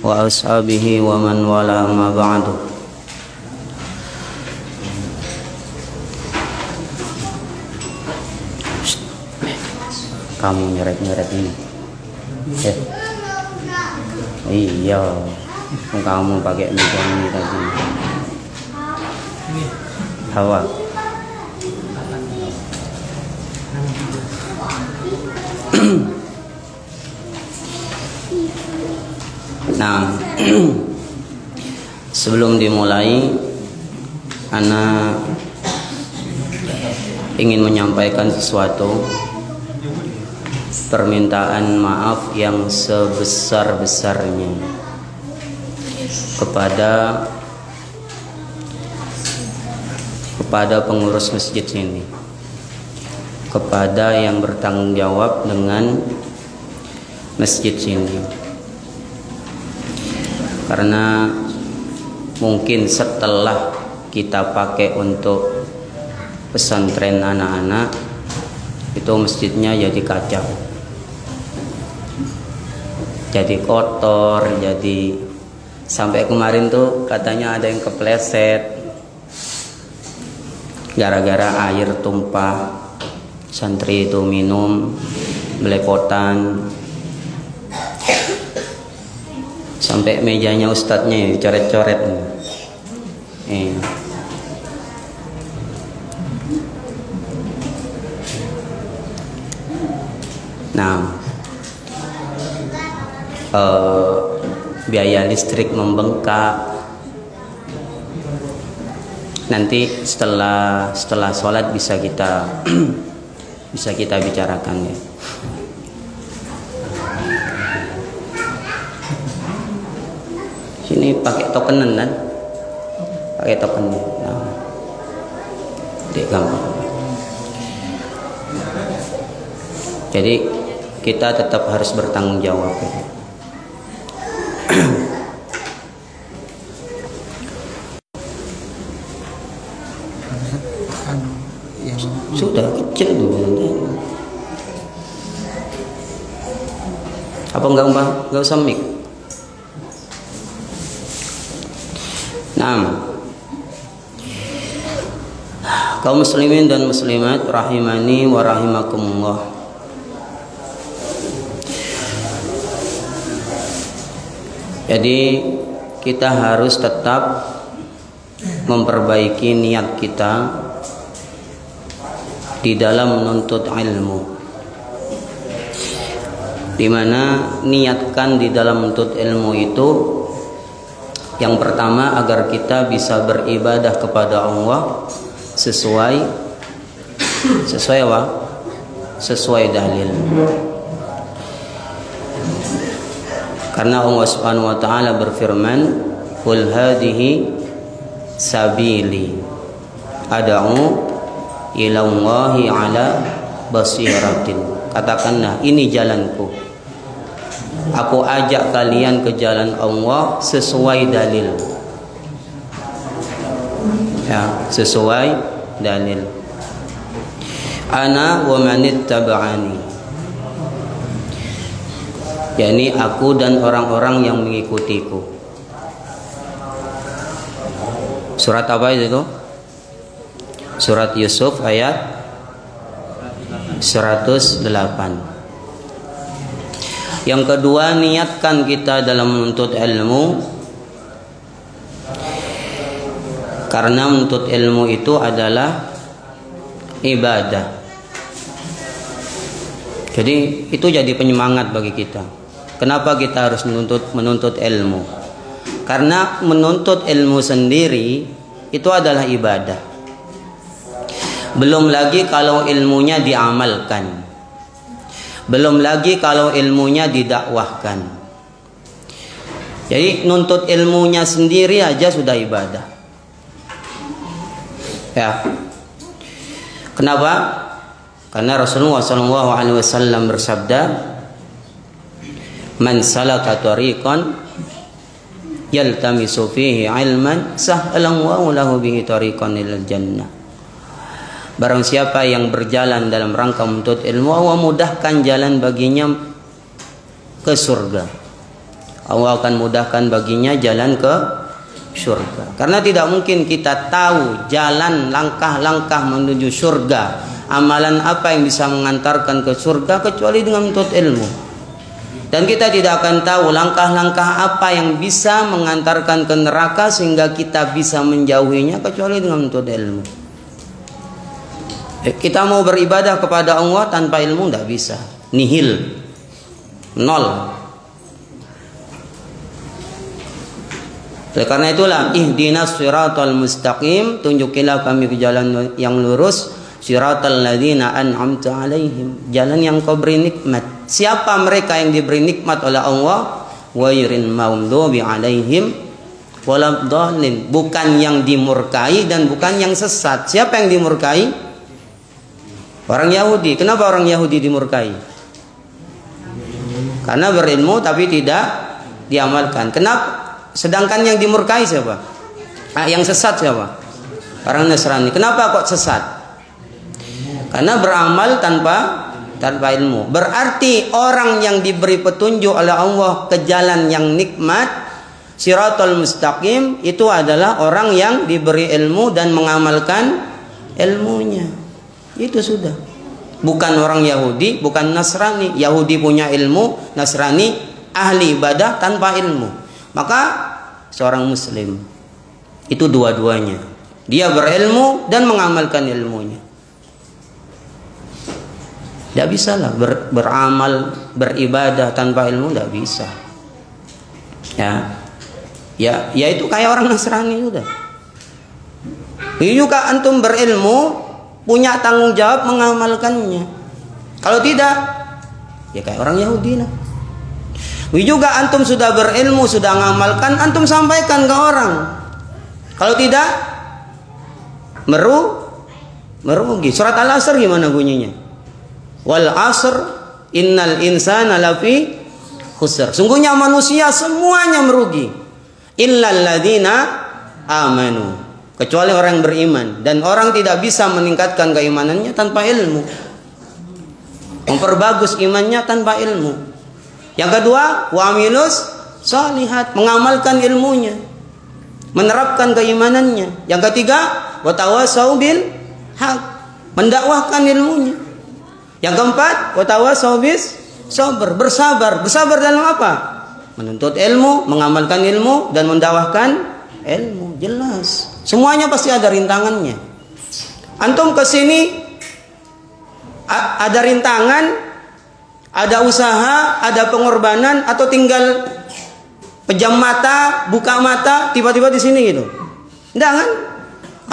وأصحابه ومن والاه ما بعد. Kamu nyeret-nyeret ini. Iya, kamu pakai meja ini tadi. Hawa. Nah, sebelum dimulai, Ana ingin menyampaikan sesuatu, permintaan maaf yang sebesar-besarnya kepada pengurus masjid ini, kepada yang bertanggung jawab dengan masjid ini. Karena mungkin setelah kita pakai untuk pesantren anak-anak, itu masjidnya jadi kacau, jadi kotor, jadi sampai kemarin tuh katanya ada yang kepleset gara-gara air tumpah, santri itu minum belepotan, sampai mejanya ustadznya dicoret-coret. Nah, biaya listrik membengkak. Nanti setelah sholat bisa kita bicarakan ya. Sini pakai tokenan kan? Pakai token. Nah, gampang. Jadi kita tetap harus bertanggung jawab. Sudah kecil dulu. Apa enggak usah mic? Nah, kaum muslimin dan muslimat rahimani wa rahimakumullah. Jadi kita harus tetap memperbaiki niat kita di dalam menuntut ilmu, dimana niatkan di dalam menuntut ilmu itu yang pertama agar kita bisa beribadah kepada Allah sesuai apa? Sesuai dalil. Karena Allah Subhanahu wa taala berfirman, "Qul hadhihi sabili ad'u ila Allahi ala basiratin." Katakanlah, ini jalanku. Aku ajak kalian ke jalan Allah sesuai dalil. Ya, sesuai dalil. Ana wa manittaba'ani. yakni aku dan orang-orang yang mengikutiku. Surat apa itu? Surat Yusuf ayat 108. Yang kedua, niatkan kita dalam menuntut ilmu, karena menuntut ilmu itu adalah ibadah. Jadi itu jadi penyemangat bagi kita. Kenapa kita harus menuntut ilmu? Karena menuntut ilmu sendiri itu adalah ibadah. Belum lagi kalau ilmunya diamalkan. Belum lagi kalau ilmunya didakwahkan. Jadi nuntut ilmunya sendiri aja sudah ibadah. Ya. Kenapa? Karena Rasulullah SAW bersabda, "Man salaka tariqan yaltamisu fihi ilman sahhalallahu lahu bihi tariqan ilal jannah." Barang siapa yang berjalan dalam rangka menuntut ilmu, Allah mudahkan jalan baginya ke surga. Allah akan mudahkan baginya jalan ke surga. Karena tidak mungkin kita tahu jalan langkah-langkah menuju surga, amalan apa yang bisa mengantarkan ke surga kecuali dengan menuntut ilmu. Dan kita tidak akan tahu langkah-langkah apa yang bisa mengantarkan ke neraka sehingga kita bisa menjauhinya kecuali dengan menuntut ilmu. Kita mau beribadah kepada Allah tanpa ilmu tidak bisa. Nihil. Nol. Karena itulah ihdinas siratal mustaqim, tunjukilah kami ke jalan yang lurus, siratal ladzina an'amta alaihim, jalan yang kau beri nikmat. Siapa mereka yang diberi nikmat oleh Allah? Ghairil maghdubi alaihim waladhdallin, bukan yang dimurkai dan bukan yang sesat. Siapa yang dimurkai? Orang Yahudi. Kenapa orang Yahudi dimurkai? Karena berilmu tapi tidak diamalkan. Kenapa? Sedangkan yang dimurkai siapa? Yang sesat siapa? Orang Nasrani. Kenapa kok sesat? Karena beramal tanpa ilmu. Berarti orang yang diberi petunjuk oleh Allah ke jalan yang nikmat, siratal mustaqim, itu adalah orang yang diberi ilmu dan mengamalkan ilmunya. Itu sudah. Bukan orang Yahudi, bukan Nasrani. Yahudi punya ilmu, Nasrani ahli ibadah tanpa ilmu. Maka seorang muslim itu dua-duanya. Dia berilmu dan mengamalkan ilmunya. Tidak bisa lah beramal, beribadah tanpa ilmu, tidak bisa. Ya itu kayak orang Nasrani sudah. Juga antum berilmu, punya tanggung jawab mengamalkannya. Kalau tidak, ya kayak orang Yahudi lah. Juga antum sudah berilmu, sudah mengamalkan, antum sampaikan ke orang. Kalau tidak, merugi. Surat Al-Asr gimana bunyinya? Wal asr innal insana lafi khusr. Sungguhnya manusia semuanya merugi. Illal ladzina amanu. Kecuali orang yang beriman. Dan orang tidak bisa meningkatkan keimanannya tanpa ilmu. Memperbagus imannya tanpa ilmu. Yang kedua, wa amilus shalihat, mengamalkan ilmunya, menerapkan keimanannya. Yang ketiga, wa tawasau bil haq, mendakwahkan ilmunya. Yang keempat, wa tawasau bis sabr, bersabar. Bersabar dalam apa? Menuntut ilmu, mengamalkan ilmu dan mendakwahkan ilmu. Jelas. Semuanya pasti ada rintangannya. Antum ke sini ada rintangan, ada usaha, ada pengorbanan, atau tinggal pejam mata, buka mata, tiba-tiba di sini gitu. Enggak kan?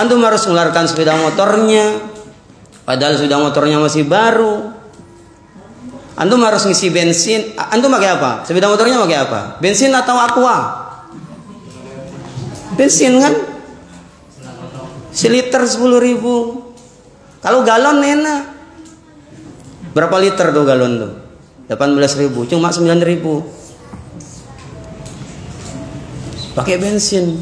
Antum harus mengeluarkan sepeda motornya, padahal sepeda motornya masih baru. Antum harus ngisi bensin. Antum pakai apa? Sepeda motornya pakai apa? Bensin atau aqua? Bensin kan? Seliter 10.000. Kalau galon enak. Berapa liter tuh galon tuh? 18.000. Cuma 9.000. Pakai bensin.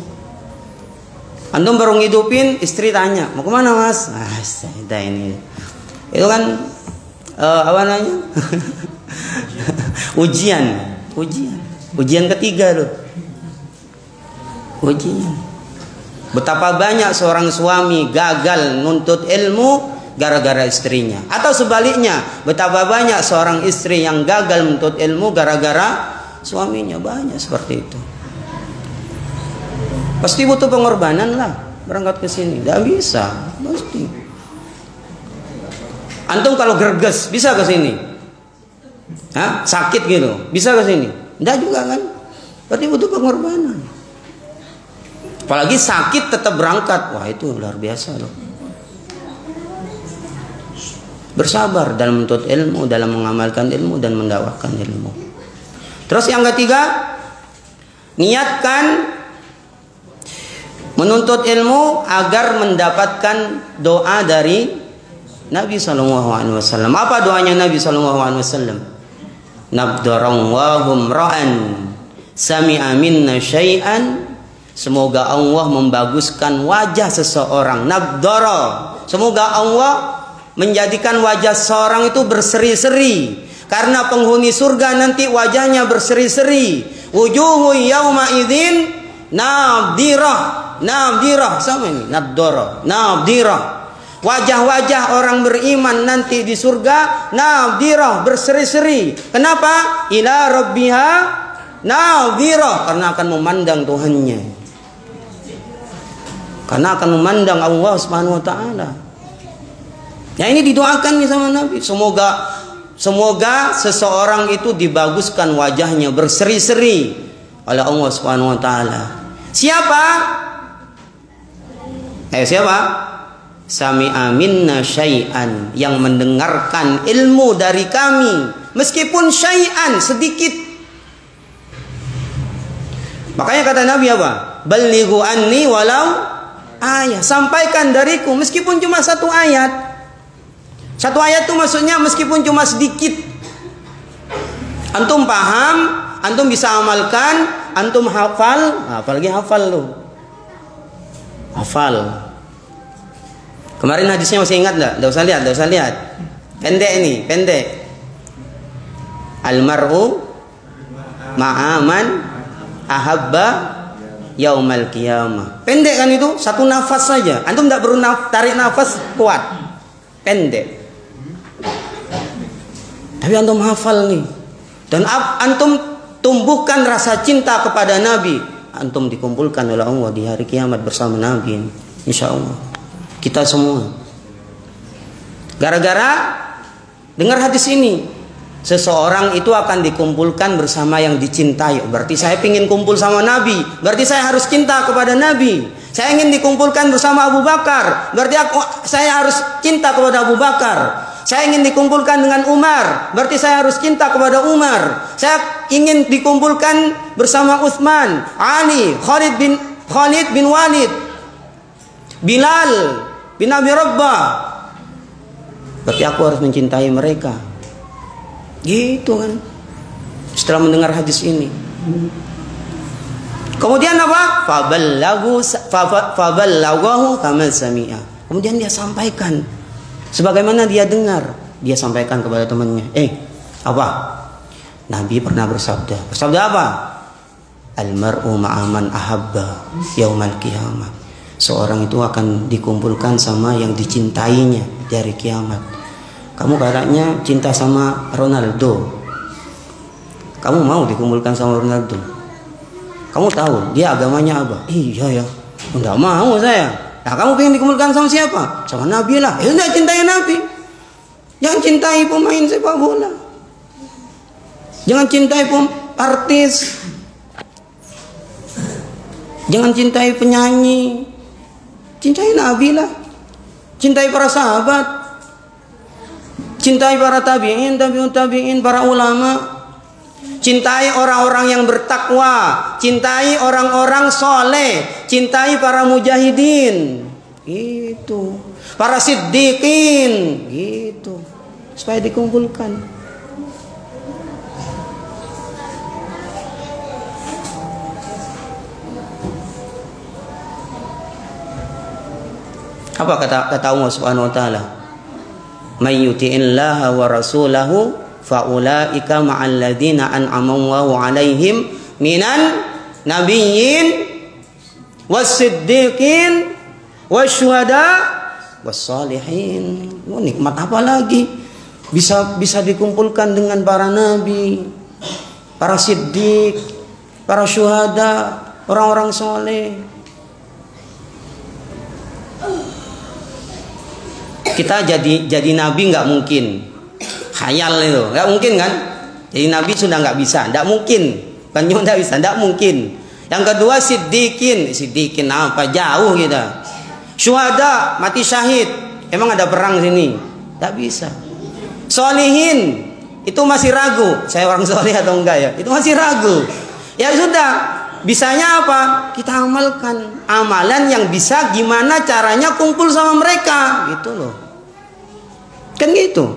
Antum baru ngidupin, istri tanya, mau kemana mas? Ini itu kan apa namanya? ujian ketiga loh. Ujian. Betapa banyak seorang suami gagal nuntut ilmu gara-gara istrinya, atau sebaliknya, betapa banyak seorang istri yang gagal menuntut ilmu gara-gara suaminya. Banyak seperti itu. Pasti butuh pengorbanan lah berangkat ke sini. Tidak bisa, pasti. Antum kalau gerges bisa ke sini? Sakit gitu, bisa ke sini? Tidak juga kan? Berarti butuh pengorbanan. Apalagi sakit tetap berangkat. Wah, itu luar biasa loh. Bersabar dalam menuntut ilmu, dalam mengamalkan ilmu dan mendakwahkan ilmu. Terus yang ketiga, niatkan menuntut ilmu agar mendapatkan doa dari Nabi SAW. Apa doanya Nabi SAW? Nabdarang wahum ra'an sami'a minna syai'an. Semoga Allah membaguskan wajah seseorang. Nabdara, semoga Allah menjadikan wajah seseorang itu berseri-seri. Karena penghuni surga nanti wajahnya berseri-seri. Wujuhu yawma idzin nadirah. Nadirah sama ini, naddara. Nadirah. Wajah-wajah orang beriman nanti di surga nadirah, berseri-seri. Kenapa? Ila rabbiha nadirah, karena akan memandang Tuhannya. Karena akan memandang Allah Subhanahu wa taala. Ya, ini didoakan nih sama Nabi. Semoga seseorang itu dibaguskan wajahnya, berseri-seri oleh Allah Subhanahu wa taala. Siapa? Siapa? Sami'a minna syai'an, yang mendengarkan ilmu dari kami, meskipun syai'an, sedikit. Makanya kata Nabi apa? Ballighu anni walau ayat. Sampaikan dariku meskipun cuma satu ayat. Satu ayat itu maksudnya meskipun cuma sedikit. Antum paham, antum bisa amalkan, antum hafal, apalagi hafal loh. Hafal. Kemarin hadisnya masih ingat enggak? Enggak usah lihat. Pendek ini, pendek. Almar'u ma'aman ahabba yaumal qiyamah. Pendek kan itu, satu nafas saja. Antum enggak perlu tarik nafas kuat. Pendek. Tapi antum hafal nih. Dan antum tumbuhkan rasa cinta kepada Nabi. Antum dikumpulkan oleh Allah di hari kiamat bersama Nabi. Insya Allah. Kita semua. Gara-gara dengar hadis ini. Seseorang itu akan dikumpulkan bersama yang dicintai. Berarti saya ingin kumpul sama Nabi. Berarti saya harus cinta kepada Nabi. Saya ingin dikumpulkan bersama Abu Bakar. Berarti saya harus cinta kepada Abu Bakar. Saya ingin dikumpulkan dengan Umar. Berarti saya harus cinta kepada Umar. Saya ingin dikumpulkan bersama Utsman, Ali, Khalid bin Walid, Bilal bin Abi Rabbah. Berarti aku harus mencintai mereka. Gitu kan. Setelah mendengar hadis ini. Kemudian apa? Faballaghahu kama sami'a. Kemudian dia sampaikan sebagaimana dia dengar. Dia sampaikan kepada temannya. Apa? Nabi pernah bersabda. Bersabda apa? Almar'u ma'aman ahabba yaumal qiyamah. Seorang itu akan dikumpulkan sama yang dicintainya di hari kiamat. Kamu katanya cinta sama Ronaldo. Kamu mau dikumpulkan sama Ronaldo? Kamu tahu dia agamanya apa? Iya ya. Enggak mau saya. Nah, kamu pengen dikumpulkan sama siapa? Sama Nabi lah. Enggak cintai Nabi. Jangan cintai pemain sepak bola. Jangan cintai artis. Jangan cintai penyanyi. Cintai Nabi lah. Cintai para sahabat. Cintai para tabi'in, para ulama. Cintai orang-orang yang bertakwa. Cintai orang-orang soleh. Cintai para mujahidin. Gitu. Para siddiqin. Gitu. Supaya dikumpulkan. Apa kata Allah Subhanahu wa taala? May yuti'illaha wa rasulahu faulaika ma'al ladzina an'ama Allahu 'alaihim minan nabiyyin was-siddiqin wasyuhada was-salihin. Nikmat apa lagi? Bisa dikumpulkan dengan para nabi, para siddiq, para syuhada, orang-orang soleh. Kita jadi nabi nggak mungkin, khayal itu nggak mungkin kan? Jadi nabi sudah nggak bisa, nggak mungkin, kan nggak bisa, nggak mungkin. Yang kedua siddiqin apa jauh kita. Syuhada mati syahid, emang ada perang sini, nggak bisa. Solihin itu masih ragu, saya orang soleh atau enggak ya? Itu masih ragu. Ya sudah. Bisanya apa? Kita amalkan amalan yang bisa gimana caranya kumpul sama mereka, gitu loh. Kan gitu.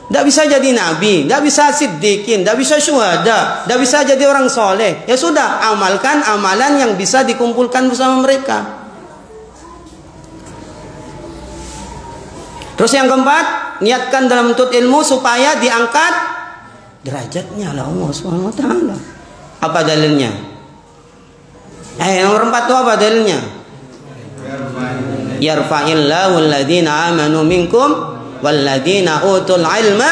Tidak bisa jadi nabi, tidak bisa siddiqin, tidak bisa syuhada, tidak bisa jadi orang soleh. Ya sudah, amalkan amalan yang bisa dikumpulkan bersama mereka. Terus yang keempat, niatkan dalam menuntut ilmu supaya diangkat derajatnya oleh Allah Subhanahu wa taala. Apa dalilnya? Nomor 4 itu apa dalilnya? Yarfa'illahu alladhina amanu minkum walladhina utul ilma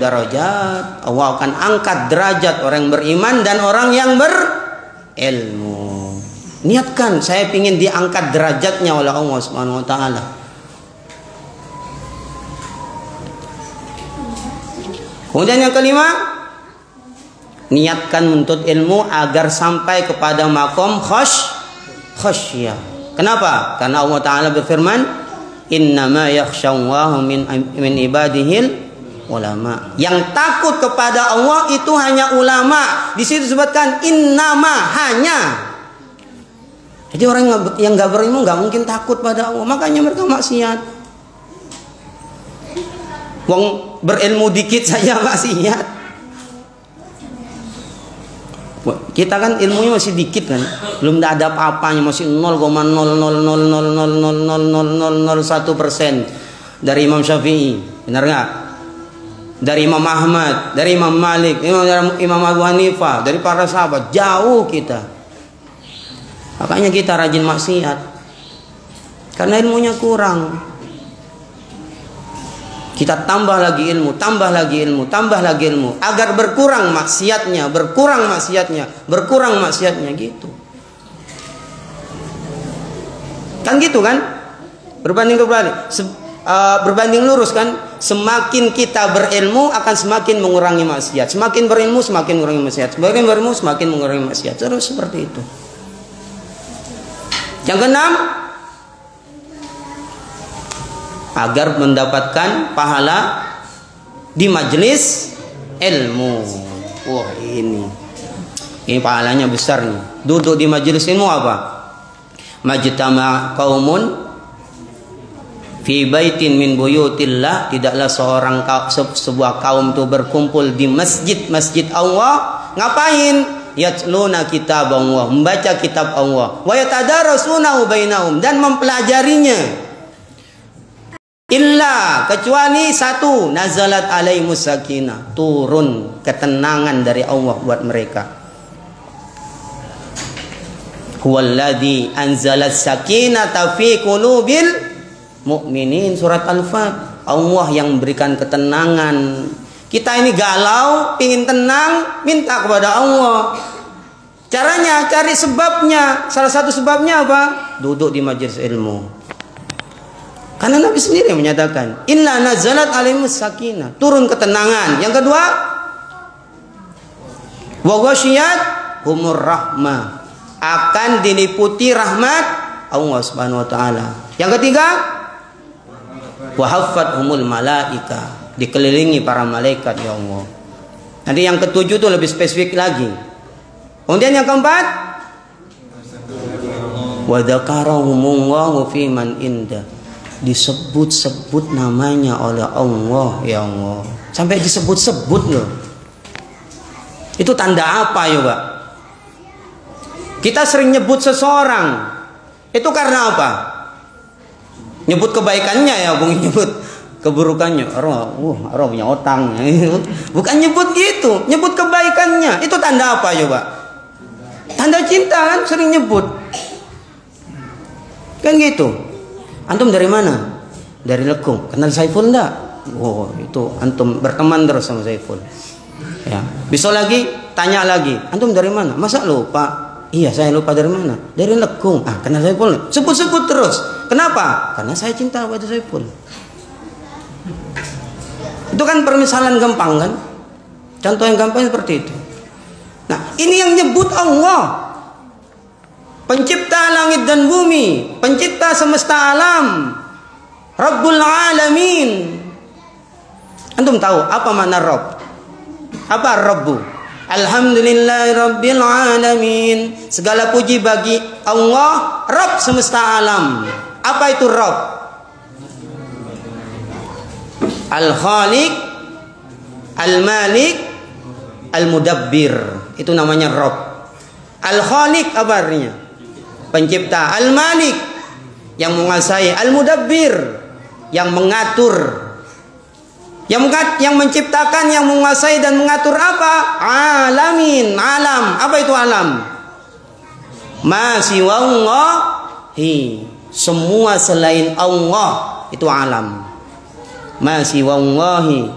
darajat. Allah akan angkat derajat orang yang beriman dan orang yang berilmu. Niatkan, saya ingin diangkat derajatnya oleh Allah Subhanahu wa taala. Kemudian yang kelima, niatkan menuntut ilmu agar sampai kepada makom khasyah. Kenapa? Karena Allah Ta'ala berfirman, innama yakhshallaha min ibadihil ulama. Yang takut kepada Allah itu hanya ulama. Di situ disebutkan innama, hanya. Jadi orang yang nggak berilmu nggak mungkin takut pada Allah. Makanya mereka maksiat. Wong berilmu dikit saja maksiat. Kita kan ilmunya masih dikit kan, belum ada apa-apanya, masih 0,000000001% dari Imam Syafi'i, benar nggak? Dari Imam Ahmad, dari Imam Malik, Imam Abu Hanifah, dari para sahabat, jauh kita. Makanya kita rajin maksiat, karena ilmunya kurang. Kita tambah lagi ilmu, tambah lagi ilmu, tambah lagi ilmu, agar berkurang maksiatnya, berkurang maksiatnya, berkurang maksiatnya gitu. Kan gitu kan? Berbanding lurus kan? Semakin kita berilmu akan semakin mengurangi maksiat. Semakin berilmu semakin mengurangi maksiat. Semakin berilmu semakin mengurangi maksiat. Terus seperti itu. Yang keenam, agar mendapatkan pahala di majelis ilmu. Wah, ini pahalanya besar nih. Duduk di majelis ilmu apa? Majtama qaumun fi baitin min buyutillah, tidaklah sebuah kaum itu berkumpul di masjid Allah. Ngapain? Yatluna kitab Allah, membaca kitab Allah, wa yatadarasunahu bainahum, dan mempelajarinya. Illa, kecuali satu, nazalat alaihimus sakinah, turun ketenangan dari Allah buat mereka. Huwallazi anzalas sakinata fi qulubil mu'minin, surat Al-Fat. Allah yang memberikan ketenangan. Kita ini galau, pingin tenang, minta kepada Allah. Caranya cari sebabnya. Salah satu sebabnya apa? Duduk di majelis ilmu. Karena Nabi sendiri yang menyatakan, inna nazalat alaihimus sakinah, turun ketenangan. Yang kedua, wa ghasyiyat humur rahmah, akan diliputi rahmat Allah Subhanahu wa taala. Yang ketiga, wa haffathumul malaika, dikelilingi para malaikat ya Allah. Nanti yang ketujuh itu lebih spesifik lagi. Kemudian yang keempat, wa dzakarahumullahu fi man inda, disebut-sebut namanya oleh Allah ya Allah. Sampai disebut-sebut loh. Itu tanda apa ya Pak? Kita sering nyebut seseorang, itu karena apa? Nyebut kebaikannya ya, bukan nyebut keburukannya. Orang punya utang. Bukan nyebut gitu, nyebut kebaikannya. Itu tanda apa ya Pak? Tanda cinta kan, sering nyebut. Kan gitu. Antum dari mana? Dari Lekung. Kenal Saiful enggak? Oh, itu antum berteman terus sama Saiful. Ya. Besok lagi tanya lagi, antum dari mana? Masa lupa? Iya, saya lupa dari mana? Dari Lekung. Ah, kenal Saiful. Sebut-sebut terus. Kenapa? Karena saya cinta pada Saiful. Itu kan permisalan gampang kan? Contoh yang gampang seperti itu. Nah, ini yang nyebut Allah. Pencipta langit dan bumi, pencipta semesta alam, Rabbul Alamin. Antum tahu apa makna Rabb? Apa Rabbu? Alhamdulillahi Rabbil Alamin. Segala puji bagi Allah, Rabb semesta alam. Apa itu Rabb? Al-Khaliq, Al-Malik, Al-Mudabbir. Itu namanya Rabb. Al-Khaliq apa artinya? Pencipta. Al-Malik, yang menguasai. Al-Mudabbir, yang mengatur. Yang menciptakan, yang menguasai dan mengatur apa? Alamin, alam. Apa itu alam? Ma siwallahi, semua selain Allah itu alam. Ma siwallahi,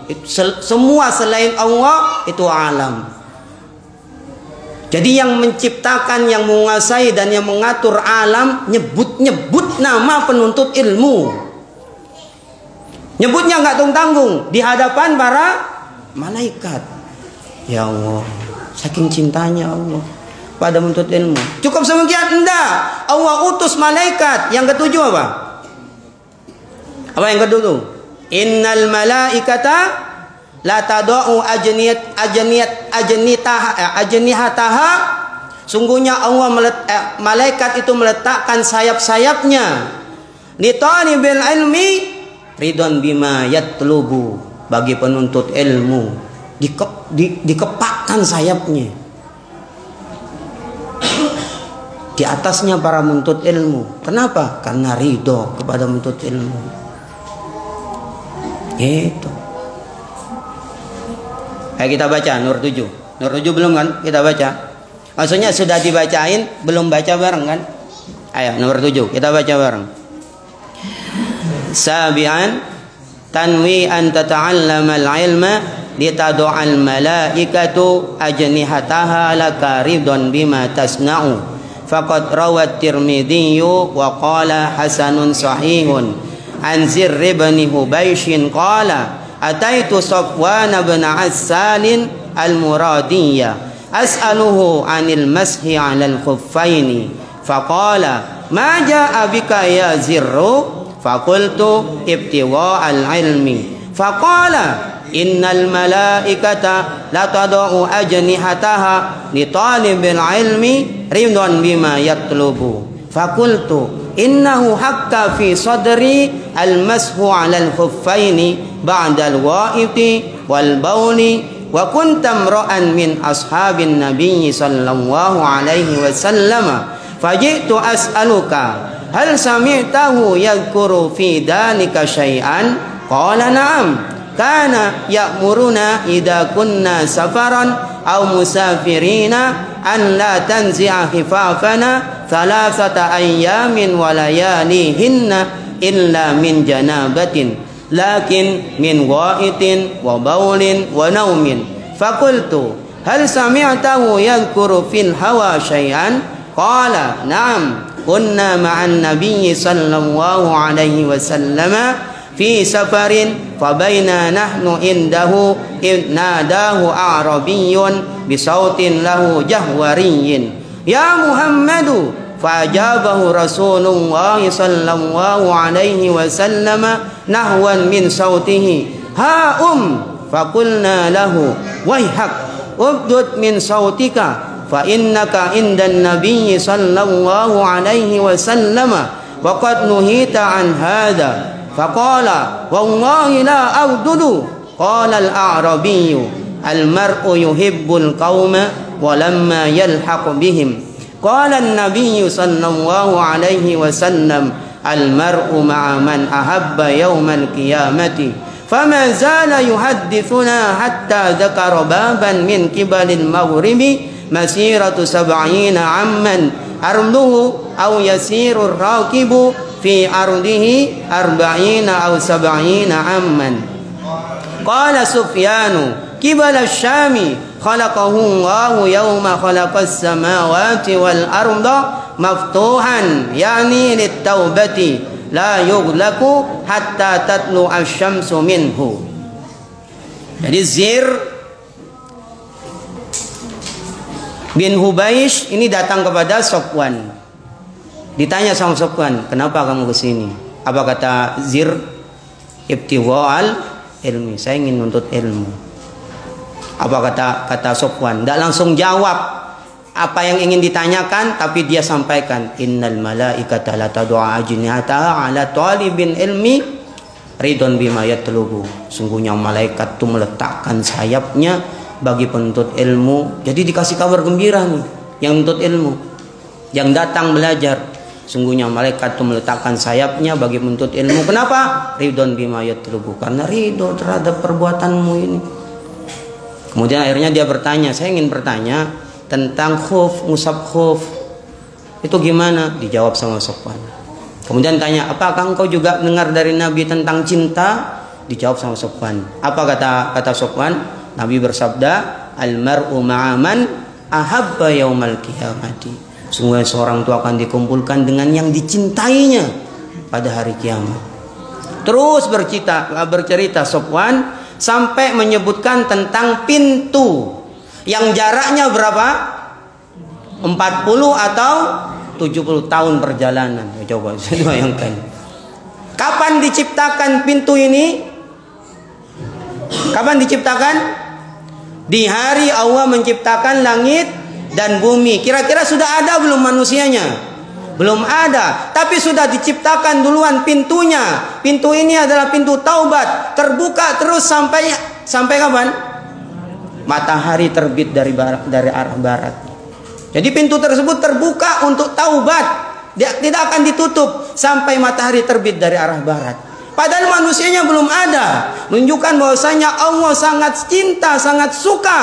semua selain Allah itu alam. Jadi yang menciptakan, yang menguasai dan yang mengatur alam nyebut nama penuntut ilmu. Nyebutnya nggak tanggung-tanggung di hadapan para malaikat. Ya Allah, saking cintanya Allah pada menuntut ilmu. Cukup sekian? Enggak. Allah utus malaikat. Yang ketujuh apa? Apa yang ketujuh? Innal malaikata la tadau ajnihataha. Sungguhnya Allah malaikat itu meletakkan sayap-sayapnya li talibil ilmi ridon bima yatlubu, bagi penuntut ilmu dikepakkan sayapnya di atasnya para menuntut ilmu. Kenapa? Karena ridho kepada menuntut ilmu. Itu. Ayo kita baca Nur 7. Nur 7 belum kan? Kita baca. Maksudnya sudah dibacain, belum baca bareng kan? Ayo nomor 7 kita baca bareng. Sabi'an tanwi an tata'allama al-ilma litadu'al malaikatu ajnihataha laka ridon bima tasna'u faqad rawat Tirmidzi wa qala hasanun sahihun an Zirr ibn Hubaishin qala ataitu Safwan ibn Assalin al-Muradiyya as'aluhu 'anil mashi 'alal khuffaini faqala ma ja'a bika ya Zirru faqultu ibtigha al-ilmi faqala innal malaikata la tad'u ajnihataha li talibil ilmi ridwan bima yatlubu faqultu innahu hakka fi sadri al-mashu 'ala al-khuffaini ba'da al-wa'iti wal bawli wa kunta imra'an min ashabin nabiyyi sallallahu alaihi wasallam faji'tu as'aluka hal sami'tahu yadhkuru fi dhalika syai'an qala na'am kana ya'muruna idza kunna safaran aw musafirina an la tanzi'a khifafana thalathata ayyamin wa layalihinna illa min janabatin lakin min wa'itin wa bawlin wa naumin faqultu hal sami'tahu yadhkuru fil hawa syai'an qala na'am kunna ma'an nabiyyi sallallahu alaihi wasallam fi safarin fabaina nahnu indahu id nadahu a'rabiyyun bisautin lahu jahwariyyin ya Muhammadu fajabahu Rasulullah sallallahu alaihi wasallam nahwan min sautihi ha faqulna lahu waihak ubdud min sautika fa innaka indan nabiyyi sallallahu alaihi wasallam wa qad nuhita an hadha faqala wallahi la aghdudu qala al-a'rabiyyu al-mar'u yuhibbul qauma wa lamma yalhaq bihim qala an-nabiyyu sallallahu alaihi wasallam al-mar'u ma'a man ahabba yawmal qiyamati fama zala yuhaddithuna hatta dzakara baban min qibalil maghribi masiratu sab'ina amman arduhu aw yasirur raqibu fi ardihi arba'ina aw sab'ina amman qala Sufyanu qibala syami khalaqahu Allahu yawma khalaqas samawati wal arda maftuhan yani lit-taubati la yughlaqu hatta tatlu asy-syamsu minhu. Jadi Zir bin Hubaish ini datang kepada Safwan. Ditanya sama Safwan, kenapa kamu ke sini? Apa kata Zir? Ibtigha'al ilmi, saya ingin menuntut ilmu. Apa kata Safwan? Tidak langsung jawab apa yang ingin ditanyakan, tapi dia sampaikan, innal malaikata la tad'u ajnihataha 'ala talibin ilmi ridon bima yatlubu. Sungguhnya malaikat itu meletakkan sayapnya bagi penuntut ilmu. Jadi dikasih kabar gembira nih yang menuntut ilmu, yang datang belajar. Sungguhnya malaikat itu meletakkan sayapnya bagi menuntut ilmu. Kenapa? Ridon bima yatlubu, karena ridho terhadap perbuatanmu ini. Kemudian akhirnya dia bertanya, saya ingin bertanya tentang khuf, ngusap khuf. Itu gimana? Dijawab sama Sofwan. Kemudian tanya, apakah engkau juga dengar dari Nabi tentang cinta? Dijawab sama Sofwan. Apa kata Sofwan? Nabi bersabda, al-mar'u ma'aman ahabba yaumal qiyamati. Sungguh seorang itu akan dikumpulkan dengan yang dicintainya pada hari kiamat. Terus bercerita Sofwan sampai menyebutkan tentang pintu yang jaraknya berapa? 40 atau 70 tahun perjalanan. Coba saya bayangkan. Kapan diciptakan pintu ini? Kapan diciptakan? Di hari Allah menciptakan langit dan bumi. Kira-kira sudah ada belum manusianya? Belum ada. Tapi sudah diciptakan duluan pintunya. Pintu ini adalah pintu taubat. Terbuka terus sampai kapan? Matahari terbit dari arah barat. Jadi pintu tersebut terbuka untuk taubat. Dia tidak akan ditutup sampai matahari terbit dari arah barat. Padahal manusianya belum ada. Menunjukkan bahwasanya Allah sangat cinta, sangat suka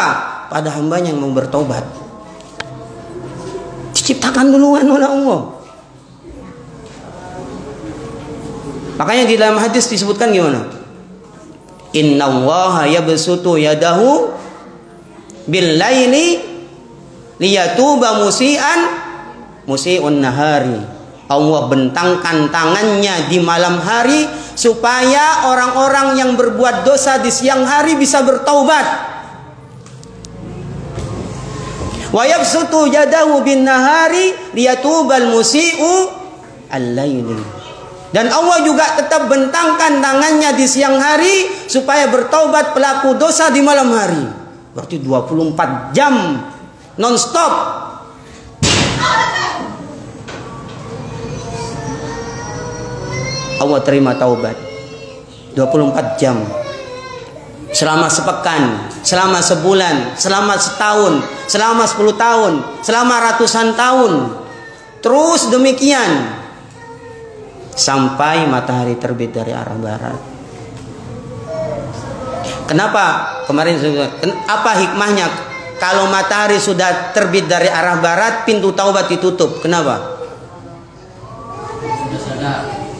pada hambanya yang mau bertobat. Diciptakan duluan oleh Allah. Makanya di dalam hadis disebutkan gimana? Innallaha yabsutu yadahu bil laili liyatuba musii'un nahari. Allah bentangkan tangannya di malam hari supaya orang-orang yang berbuat dosa di siang hari bisa bertaubat. Wa yabsutu yadahu bin nahari liyatubal musii'u al-laili. Dan Allah juga tetap bentangkan tangannya di siang hari supaya bertaubat pelaku dosa di malam hari. Berarti 24 jam non-stop. Allah terima taubat 24 jam. Selama sepekan, selama sebulan, selama setahun, selama 10 tahun, selama ratusan tahun. Terus demikian sampai matahari terbit dari arah barat. Kenapa? Kemarin apa hikmahnya kalau matahari sudah terbit dari arah barat, pintu taubat ditutup? Kenapa?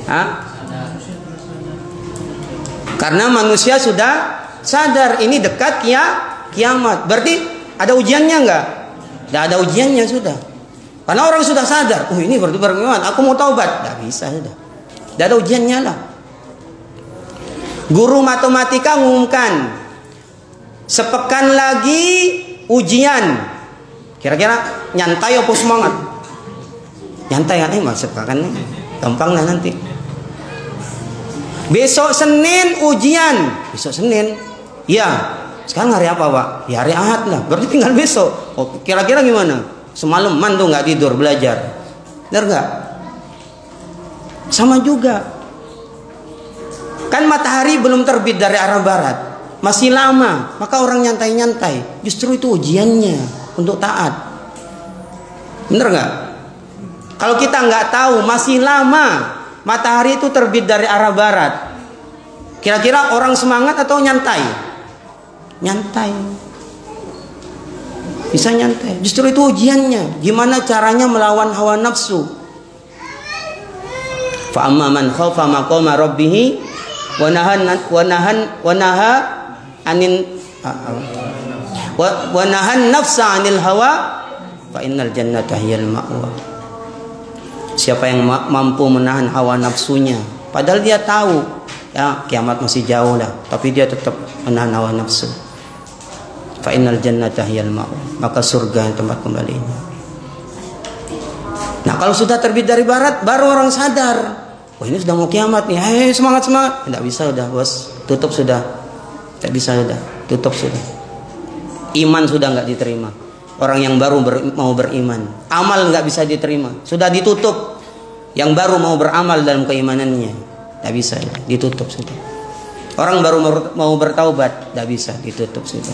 Hah? Karena manusia sudah sadar ini dekat kiamat. Berarti ada ujiannya enggak? Tidak ada ujiannya sudah. Karena orang sudah sadar, oh ini berarti kiamat, aku mau taubat. Tidak bisa sudah. Tidak ada ujiannya lah. Guru matematika mengumumkan sepekan lagi ujian. Kira-kira nyantai apa semangat? Nyantai kan? Sepekan gampang lah nanti. Besok Senin ujian. Besok Senin. Iya. Sekarang hari apa, Pak? Ya hari Ahad lah. Berarti tinggal besok. Oh, kira-kira gimana? Semalaman tuh nggak tidur belajar. Benar nggak? Sama juga. Kan matahari belum terbit dari arah barat. Masih lama. Maka orang nyantai-nyantai. Justru itu ujiannya untuk taat. Benar nggak? Kalau kita nggak tahu masih lama matahari itu terbit dari arah barat, kira-kira orang semangat atau nyantai? Nyantai. Bisa nyantai. Justru itu ujiannya. Gimana caranya melawan hawa nafsu. Fa amma man khafa maqama rabbih wa nahan nafsa 'anil hawa fa innal jannata hiyal ma'wa. Siapa yang mampu menahan hawa nafsunya, padahal dia tahu ya kiamat masih jauh lah, tapi dia tetap menahan hawa nafsu. Fa innal jannata hiyal ma'wa, maka surga yang tempat kembalinya. Nah, kalau sudah terbit dari barat, baru orang sadar, oh ini sudah mau kiamat nih. Semangat. Tidak bisa sudah, Bos. Tutup sudah. Tidak bisa sudah. Tutup sudah. Iman sudah nggak diterima. Orang yang baru mau beriman, amal nggak bisa diterima, sudah ditutup. Yang baru mau beramal dalam keimanannya, nggak bisa, ditutup sudah. Orang baru mau bertaubat, nggak bisa, ditutup sudah.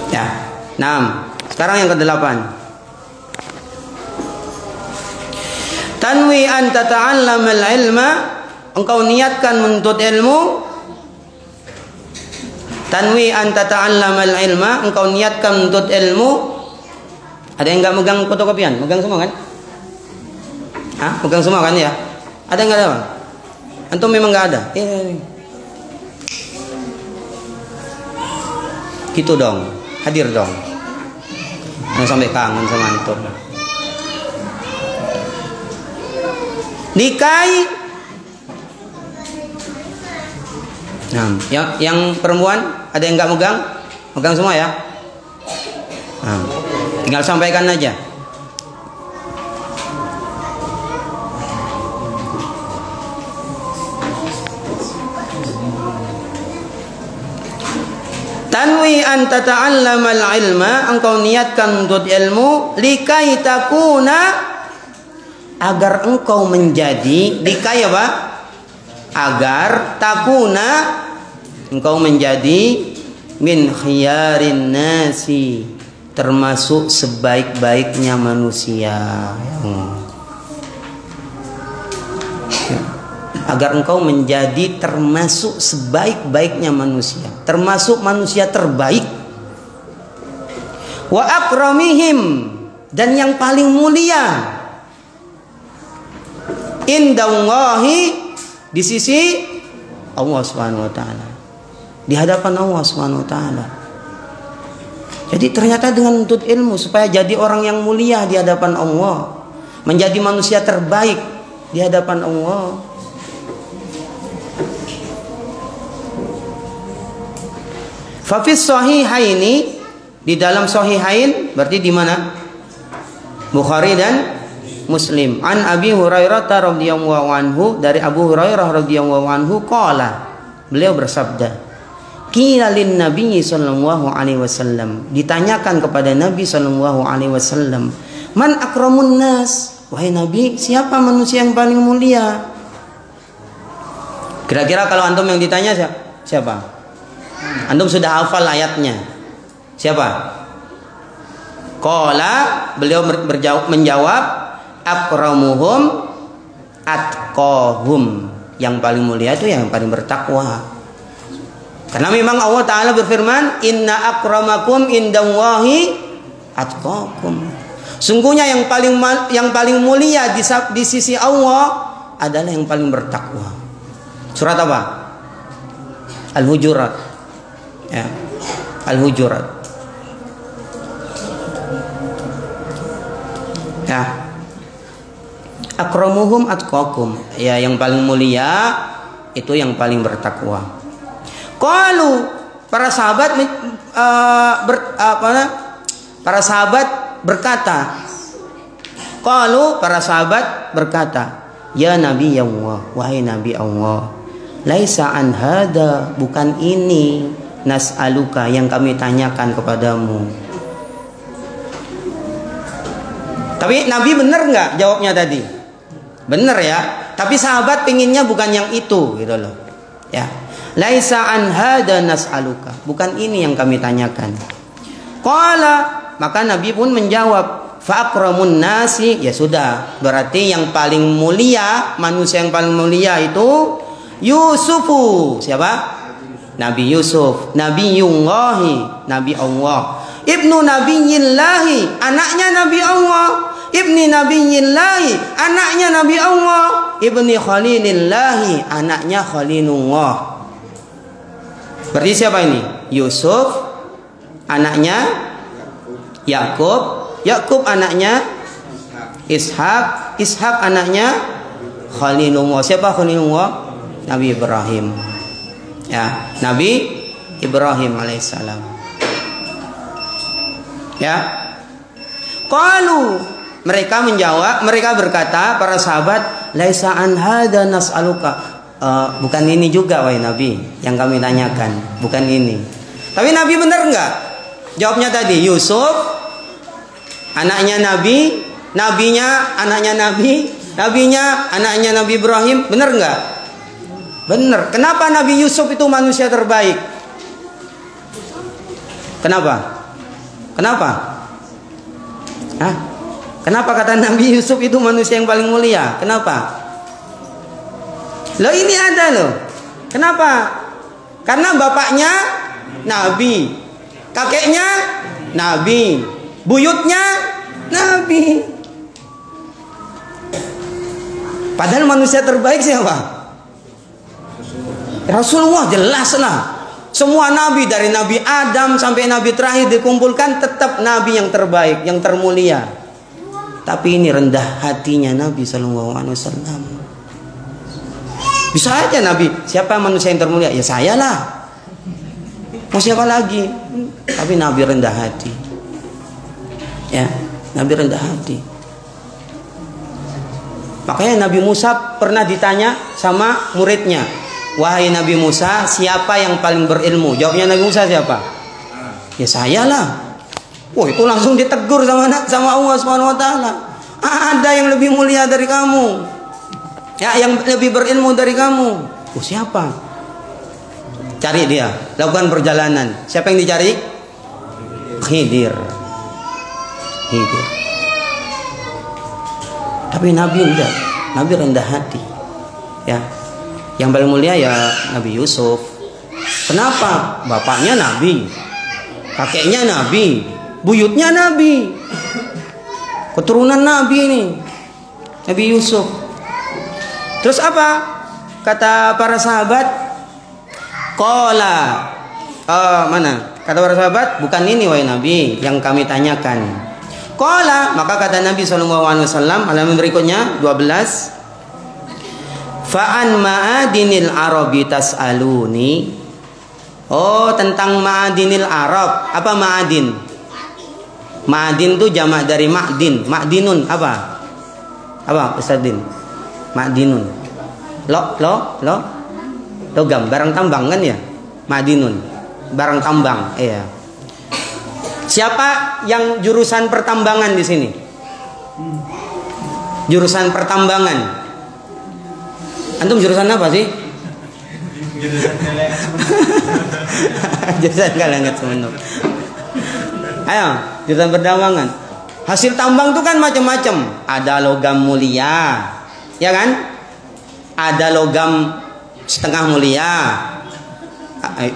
Ya, 6. Sekarang yang ke-8. Tanwi an tata'allamal ilma, engkau niatkan menuntut ilmu. Tanwi an tata'allamal ilma, engkau niatkan menuntut ilmu. Ada yang enggak megang fotokopian? Megang semua kan? Hah? Megang semua kan ya? Ada enggak ada? Antum memang enggak ada? Gitu dong. Hadir dong. Jangan sampai kangen sama antum. Nikahi. Nah, yang perempuan ada yang nggak megang? Megang semua ya? Nah, tinggal sampaikan aja. Tanwi an tata'allamal ilma, engkau niatkan untuk ilmu, likai takuna, agar engkau menjadi, likai apa? Agar takuna, engkau menjadi min khiyarin nasi, termasuk sebaik-baiknya manusia. Agar engkau menjadi termasuk sebaik-baiknya manusia, termasuk manusia terbaik. Wa akramihim, dan yang paling mulia indallahi, di sisi Allah Subhanahu wa taala, di hadapan Allah Subhanahu wa taala. Jadi ternyata dengan menuntut ilmu supaya jadi orang yang mulia di hadapan Allah, menjadi manusia terbaik di hadapan Allah. Fafis sahihaini, di dalam sahihain berarti di mana? Bukhari dan Muslim. An Abi Hurairah radhiyallahu anhu, dari Abu Hurairah radhiyallahu anhu qala, beliau bersabda, qila lin Nabi sallallahu alaihi wasallam, ditanyakan kepada Nabi sallallahu alaihi wasallam, man akramun nas, wahai Nabi, siapa manusia yang paling mulia? Kira-kira kalau antum yang ditanya siapa? Antum sudah hafal ayatnya. Siapa? Qala, beliau menjawab, akramuhum atqahum, yang paling mulia itu yang paling bertakwa. Karena memang Allah Ta'ala berfirman, inna akramakum indallahi atqakum, sungguhnya yang paling mulia di sisi Allah adalah yang paling bertakwa. Surat apa? Al-Hujurat. Ya, Al-Hujurat. Ya, akramuhum atqakum, ya, yang paling mulia itu yang paling bertakwa. Qalu, para sahabat para sahabat berkata, qalu, para sahabat berkata, ya Nabi Allah, wahai Nabi Allah, laisa an hada, bukan ini, nas'aluka, yang kami tanyakan kepadamu. Tapi Nabi benar nggak jawabnya tadi? Benar ya. Tapi sahabat pinginnya bukan yang itu, gitu loh. Ya. Laisa an hada nas'aluka, bukan ini yang kami tanyakan. Qala, maka Nabi pun menjawab, fa akramun nasi, ya sudah, berarti yang paling mulia, manusia yang paling mulia itu Yusufu. Siapa? Nabi Yusuf, Nabiyullahi, Nabi Allah. Ibnu Nabiyillahi, anaknya Nabi Allah. Ibni Nabiyillahi, anaknya Nabi Allah. Ibni Khalilillahi, anaknya Khalilullah. Berarti siapa ini? Yusuf, anaknya Yakub. Yakub anaknya Ishak. Ishak anaknya Khalilullah. Siapa Khalilullah? Nabi Ibrahim. Ya, Nabi Ibrahim alaihissalam. Ya. Qalu, mereka menjawab, mereka berkata, para sahabat, laisa an hada nas'aluka, bukan ini juga wahai Nabi yang kami tanyakan, bukan ini. Tapi Nabi benar enggak? Jawabnya tadi, Yusuf anaknya Nabi, nabinya anaknya Nabi, nabinya anaknya Nabi Ibrahim, benar enggak? Benar. Kenapa Nabi Yusuf itu manusia terbaik? Kenapa? Kenapa? Hah? Kenapa kata Nabi Yusuf itu manusia yang paling mulia? Kenapa? Loh ini ada loh. Kenapa? Karena bapaknya Nabi, kakeknya Nabi, buyutnya Nabi. Padahal manusia terbaik siapa? Rasulullah, jelas lah. Semua nabi dari Nabi Adam sampai Nabi terakhir dikumpulkan tetap Nabi yang terbaik, yang termulia. Tapi ini rendah hatinya Nabi Sallallahu Alaihi Wasallam. Bisa aja Nabi, siapa manusia yang termulia? Ya saya lah. Mau siapa lagi? Tapi Nabi rendah hati. Ya, Nabi rendah hati. Makanya Nabi Musa pernah ditanya sama muridnya, wahai Nabi Musa, siapa yang paling berilmu? Jawabnya Nabi Musa siapa? Ya saya lah. Wah, itu langsung ditegur sama Allah Subhanahu wa taala. Ada yang lebih mulia dari kamu. Ya, yang lebih berilmu dari kamu. Oh, siapa? Cari dia, lakukan perjalanan. Siapa yang dicari? Khidir. Khidir. Tapi Nabi enggak. Nabi rendah hati. Ya. Yang paling mulia ya Nabi Yusuf. Kenapa? Bapaknya Nabi, kakeknya Nabi, buyutnya Nabi, keturunan Nabi ini, Nabi Yusuf. Terus apa? Kata para sahabat, qala, mana? Kata para sahabat, bukan ini wahai Nabi yang kami tanyakan. Qala, maka kata Nabi SAW, halaman berikutnya 12. Fa'an ma'adinil arabi tas'aluni. Oh, tentang ma'adinil Arab. Apa ma'adin? Ma'adin itu jamak dari ma'din. Ma'dinun apa? Apa Ustaz Din? Ma'dinun. Logam, barang tambang kan ya? Ma'dinun. Barang tambang, iya. Siapa yang jurusan pertambangan di sini? Jurusan pertambangan. Antum jurusan apa sih? Jurusan kalangan semenuh. Ayo, jurusan pertambangan. Hasil tambang itu kan macam-macam. Ada logam mulia, ya kan? Ada logam setengah mulia.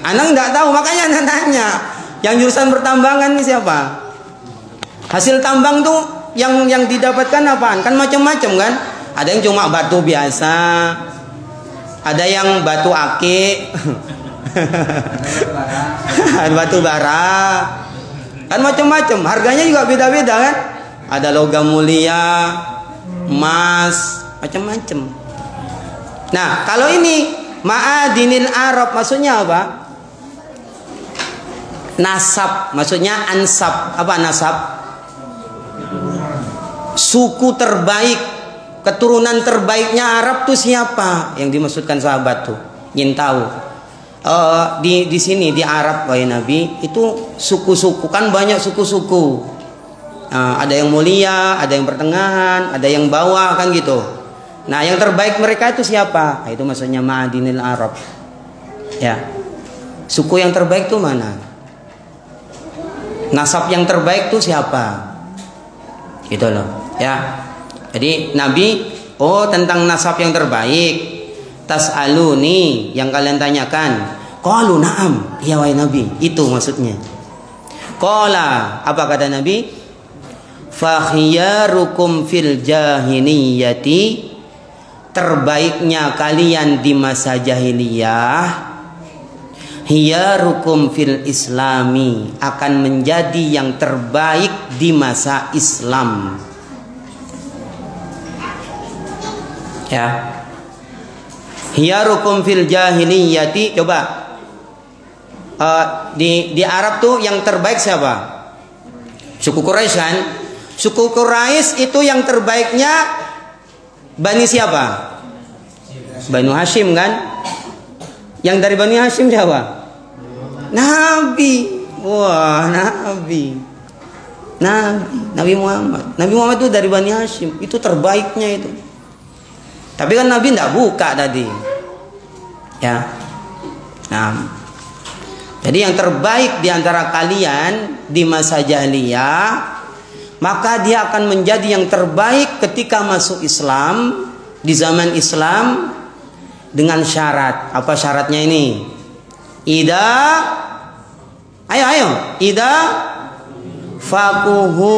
Anak nggak tahu, makanya anak tanya. Yang jurusan pertambangan ini siapa? Hasil tambang tuh yang didapatkan apaan? Kan macam-macam kan? Ada yang cuma batu biasa, ada yang batu akik, batu bara, kan macam-macam. Harganya juga beda-beda kan? Ada logam mulia, emas, macam-macam. Nah, kalau ini ma'adinil Arab maksudnya apa? Nasab, maksudnya ansab. Apa nasab? Suku terbaik, keturunan terbaiknya Arab tuh siapa? Yang dimaksudkan sahabat tuh ingin tahu. Di sini di Arab wahai Nabi itu suku-suku, kan banyak suku-suku. Ada yang mulia, ada yang pertengahan, ada yang bawah kan gitu. Nah, yang terbaik mereka itu siapa? Itu maksudnya ma'adinil Arab. Ya. Suku yang terbaik tuh mana? Nasab yang terbaik tuh siapa? Gitu loh, ya. Jadi Nabi, tentang nasab yang terbaik, tas'aluni, yang kalian tanyakan. Qalu na'am, iya wahai Nabi, itu maksudnya. Qala, apa kata Nabi? Fa khiyarukum fil jahiliyati, terbaiknya kalian di masa jahiliyah, hiyarukum fil islami, akan menjadi yang terbaik di masa Islam. Ya. Hiyarukum fil jahiliyati, coba. Di Arab tuh yang terbaik siapa? Suku Quraisy kan? Suku Quraisy itu yang terbaiknya Bani siapa? Banu Hashim kan? Yang dari Bani Hashim siapa? Nabi. Wah, Nabi Muhammad. Nabi Muhammad itu dari Bani Hashim. Itu terbaiknya itu. Tapi kan Nabi tidak buka tadi. Ya. Nah. Jadi yang terbaik di antara kalian di masa jahiliyah, maka dia akan menjadi yang terbaik ketika masuk Islam di zaman Islam dengan syarat. Apa syaratnya ini? Ida fakuhu,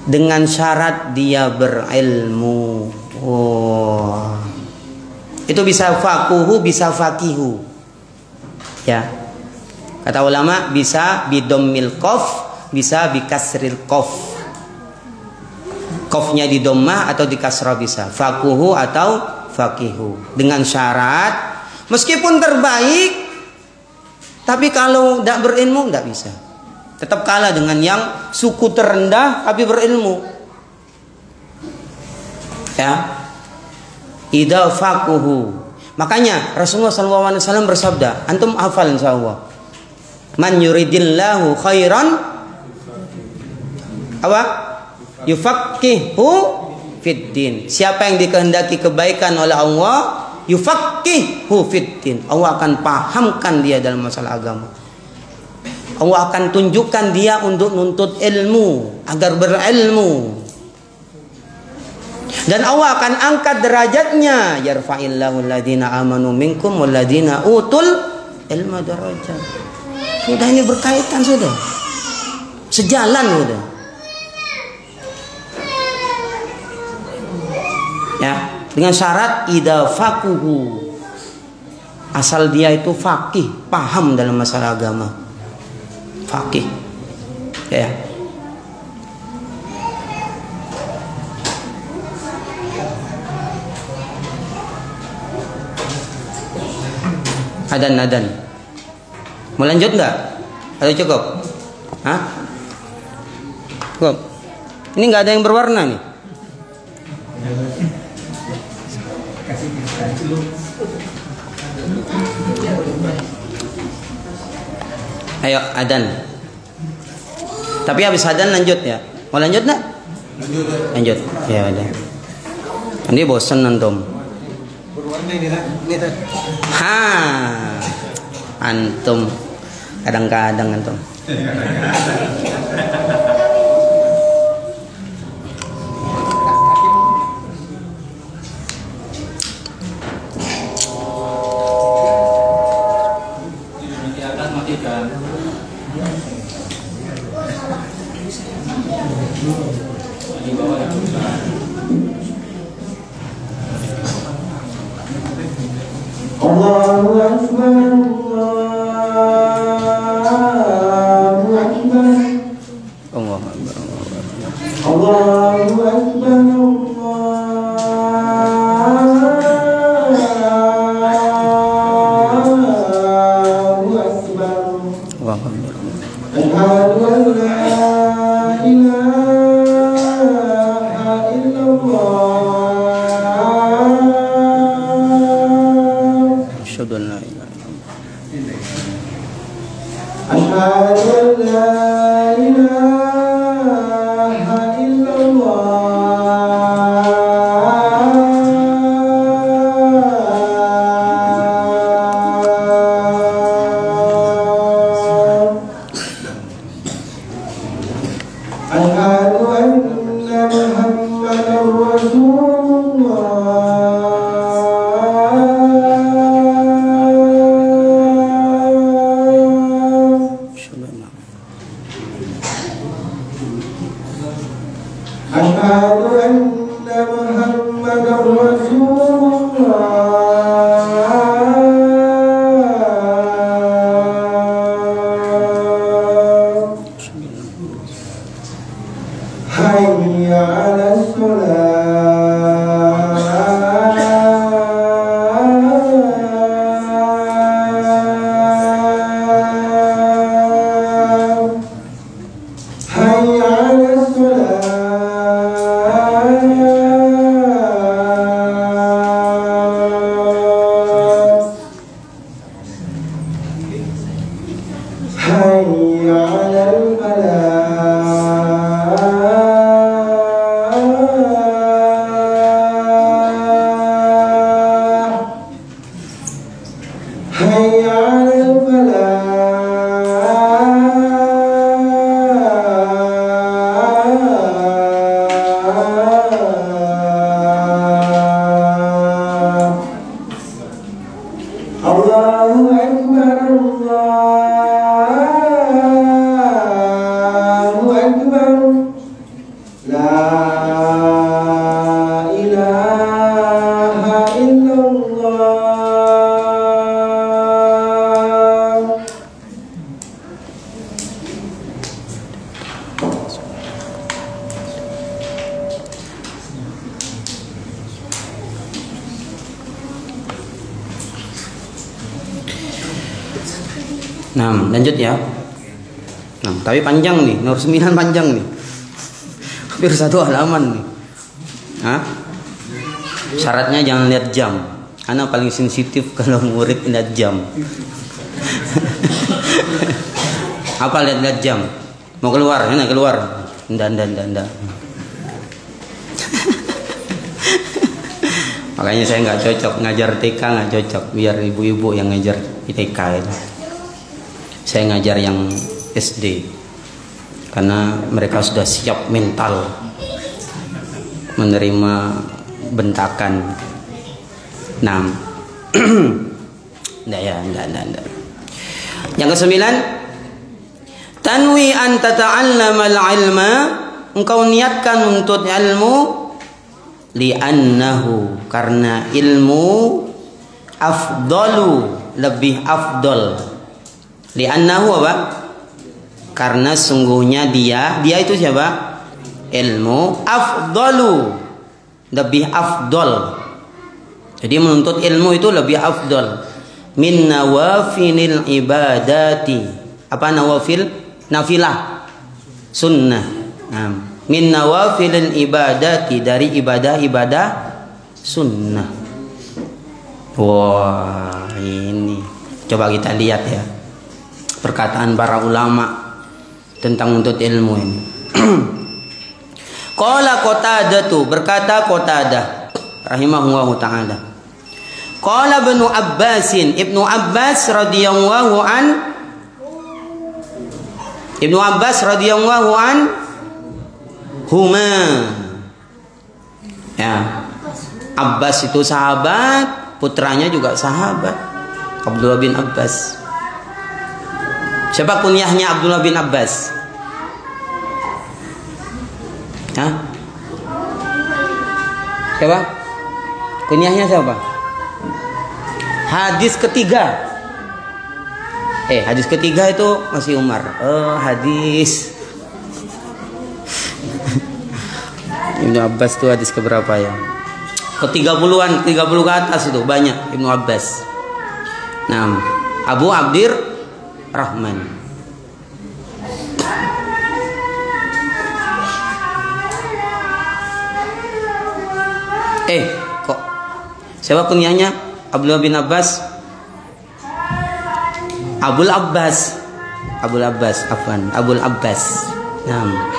dengan syarat dia berilmu. Oh. Itu bisa fakuhu, bisa fakihu. Ya. Kata ulama bisa bidommil qaf, bisa bikasril qaf. Qafnya di dhammah atau di kasrah bisa. Fakuhu atau fakihu. Dengan syarat meskipun terbaik, tapi kalau tidak berilmu tidak bisa. Tetap kalah dengan yang suku terendah tapi berilmu. Ya. Idza faquhu. Makanya Rasulullah SAW bersabda, antum hafal insyaallah. Man yuridillahu khairan apa? Yufaqihu fid din. Siapa yang dikehendaki kebaikan oleh Allah, yufaqihu fid din. Allah akan pahamkan dia dalam masalah agama. Allah akan tunjukkan dia untuk nuntut ilmu agar berilmu. Dan Allah akan angkat derajatnya. Yarfa'illahu alladhina amanu minkum walladhina utul ilma darajat. Sudah, ini berkaitan sudah. Sejalan sudah. Ya, dengan syarat idza faquhu. Asal dia itu faqih, paham dalam masalah agama. Faqih. Ya. Adan. Mau lanjut enggak? Atau cukup? Hah? Cukup. Ini enggak ada yang berwarna nih. Ayo adan. Tapi habis adan lanjut ya. Mau lanjut enggak? Lanjut. Ya udah. Ini bosan antum. Berwarna ini lah. Antum kadang-kadang antum. Allahu Akbar, Allahu Akbar, Allahu Akbar, Allahu Akbar, Allahu Akbar. Asyhadu an la ilaha illallah. Asyhadu an la ilaha illallah. Asyhadu anna Muhammadar Rasulullah. Asyhadu anna Muhammadar Rasulullah. Hayya 'alas shalah. Hayya 'alas shalah. Hayya 'alal falah. Nah, lanjut ya. Nah, tapi panjang nih, nomor 9 panjang nih. Hampir 1 halaman nih. Hah? Syaratnya jangan lihat jam. Ana paling sensitif kalau murid lihat jam. Apa lihat jam? Mau keluar, enak keluar. Ndak. Makanya saya nggak cocok ngajar TK, nggak cocok. Biar ibu-ibu yang ngajar TK itu. Saya ngajar yang SD karena mereka sudah siap mental menerima bentakan. Nah, enggak. Yang ke-9, tanwi an tata'allamal ilma, engkau niatkan untuk ilmu, li'annahu, karena ilmu afdalu, lebih afdal. Li'annahu apa? Karena sungguhnya dia itu siapa? Ilmu afdalu, lebih afdal. Jadi menuntut ilmu itu lebih afdal min nawafilil ibadati. Apa nawafil? Nafilah, sunnah. Min nawafilil ibadati, dari ibadah-ibadah sunnah. Wah, ini coba kita lihat ya perkataan para ulama tentang menuntut ilmu ini. Qala Qatadah, berkata Qatadah rahimahullahu taala. Qala Ibnu Abbasin, Ibnu Abbas radhiyallahu an, Ibnu Abbas radhiyallahu an huma. Ya. Abbas itu sahabat, putranya juga sahabat. Abdullah bin Abbas. Siapa kunyahnya Abdullah bin Abbas? Hah? Siapa? Kunyahnya siapa? Hadis ketiga. Hadis ketiga itu masih Umar. Hadis Ibnu Abbas itu hadis keberapa ya? Ke-30-an, 30 ke atas itu banyak Ibnu Abbas. Nah, Abu Abdir Rahman. Kok siapa kunyahnya Abdullah bin Abbas? Abul Abbas. Abul Abbas. Nah,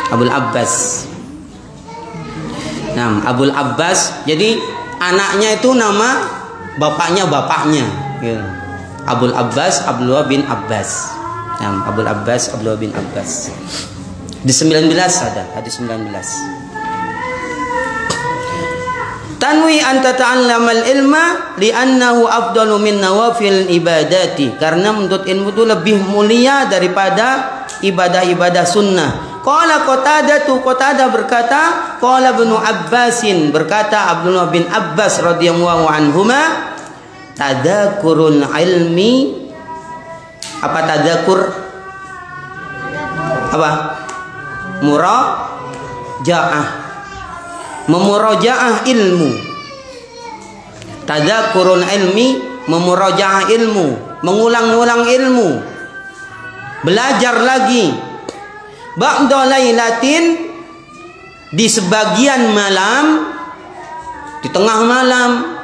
Abul Abbas. Nah, Abul Abbas. Jadi anaknya itu nama bapaknya. Ya. Abul Abbas Abdullah bin Abbas. Nah, Abul Abbas Abdullah bin Abbas. Di 19 ada, hadis 19. Tanwi an tata'allamal ilma li'annahu afdalu min nawafil ibadati, karena menuntut ilmu itu lebih mulia daripada ibadah-ibadah sunnah. Qala Qatadah berkata, qala Ibnu Abbasin, berkata Abdullah bin Abbas radhiyallahu anhuma, tadzakurul ilmi. Apa tadzakur? Apa? Murajaah. Memurajaah ilmu. Tadzakurul ilmi, memurajaah ilmu, mengulang-ulang ilmu, belajar lagi. Ba'da lailatin, di sebagian malam, di tengah malam.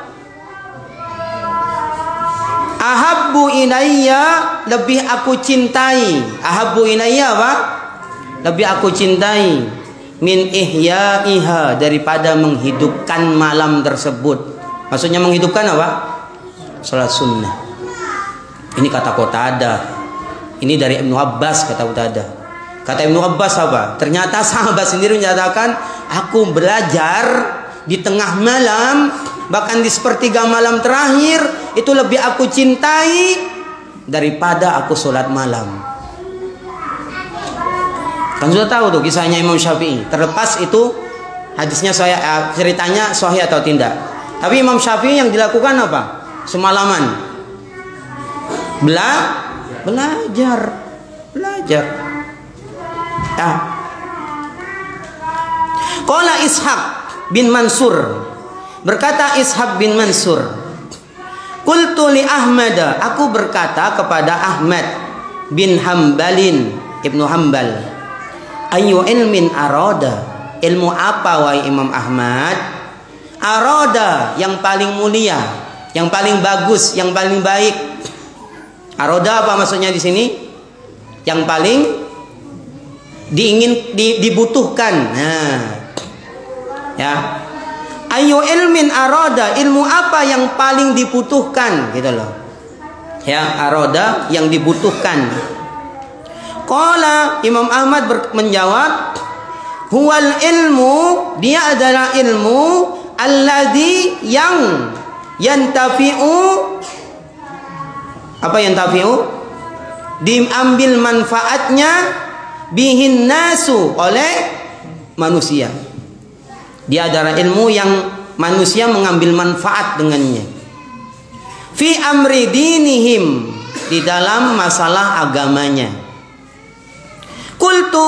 Ahabbu ilayya, lebih aku cintai. Ahabbu ilayya apa? Lebih aku cintai. Min ihya'iha, daripada menghidupkan malam tersebut. Maksudnya menghidupkan apa? Salat sunnah. Ini kata Qatadah. Ini dari Ibnu Abbas, kata Qatadah. Kata Ibnu Abbas apa? Ternyata sahabat sendiri menyatakan, aku belajar di tengah malam, bahkan di sepertiga malam terakhir, itu lebih aku cintai daripada aku sholat malam. Kan sudah tahu tuh kisahnya Imam Syafi'i. Terlepas itu hadisnya ceritanya sahih atau tidak. Tapi Imam Syafi'i yang dilakukan apa? Semalaman. Belajar. Qala Ishaq bin Mansur, berkata Ishaq bin Mansur, qultu li Ahmad, aku berkata kepada Ahmad, bin Hambalin, Ibnu Hambal, ayu ilmin aroda, ilmu apa wahai Imam Ahmad? Aroda, yang paling mulia, yang paling bagus, yang paling baik. Aroda apa maksudnya di sini? Yang paling dibutuhkan. Nah, ya. Ayu ilmin aroda, ilmu apa yang paling dibutuhkan, gitu loh. Ya, aroda yang dibutuhkan. Qala, Imam Ahmad menjawab, huwal ilmu, dia adalah ilmu alladzi yang yantafi'u, apa yantafi'u? Diambil manfaatnya bihin nasu, oleh manusia. Dia adalah ilmu yang manusia mengambil manfaat dengannya. Fi amri dinihim, di dalam masalah agamanya. Qultu,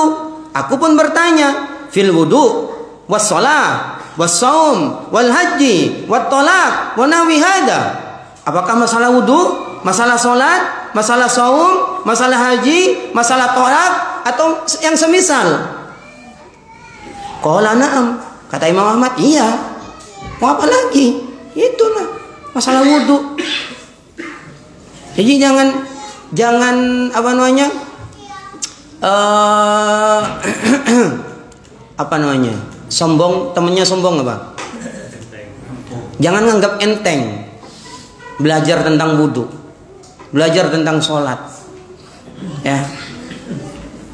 aku pun bertanya, fil wudu, was shalah, was saum, wal haji, wat tolak, wa nahwi hada. Apakah masalah wudu, masalah salat, masalah saum, masalah haji, masalah tolak, atau yang semisal? Qala na'am. Kata Imam Ahmad, iya. Mau apa lagi? Itulah masalah wudu. Jadi jangan apa namanya? Apa namanya? Sombong, temennya sombong apa? Jangan nganggap enteng belajar tentang wudu, belajar tentang sholat, ya,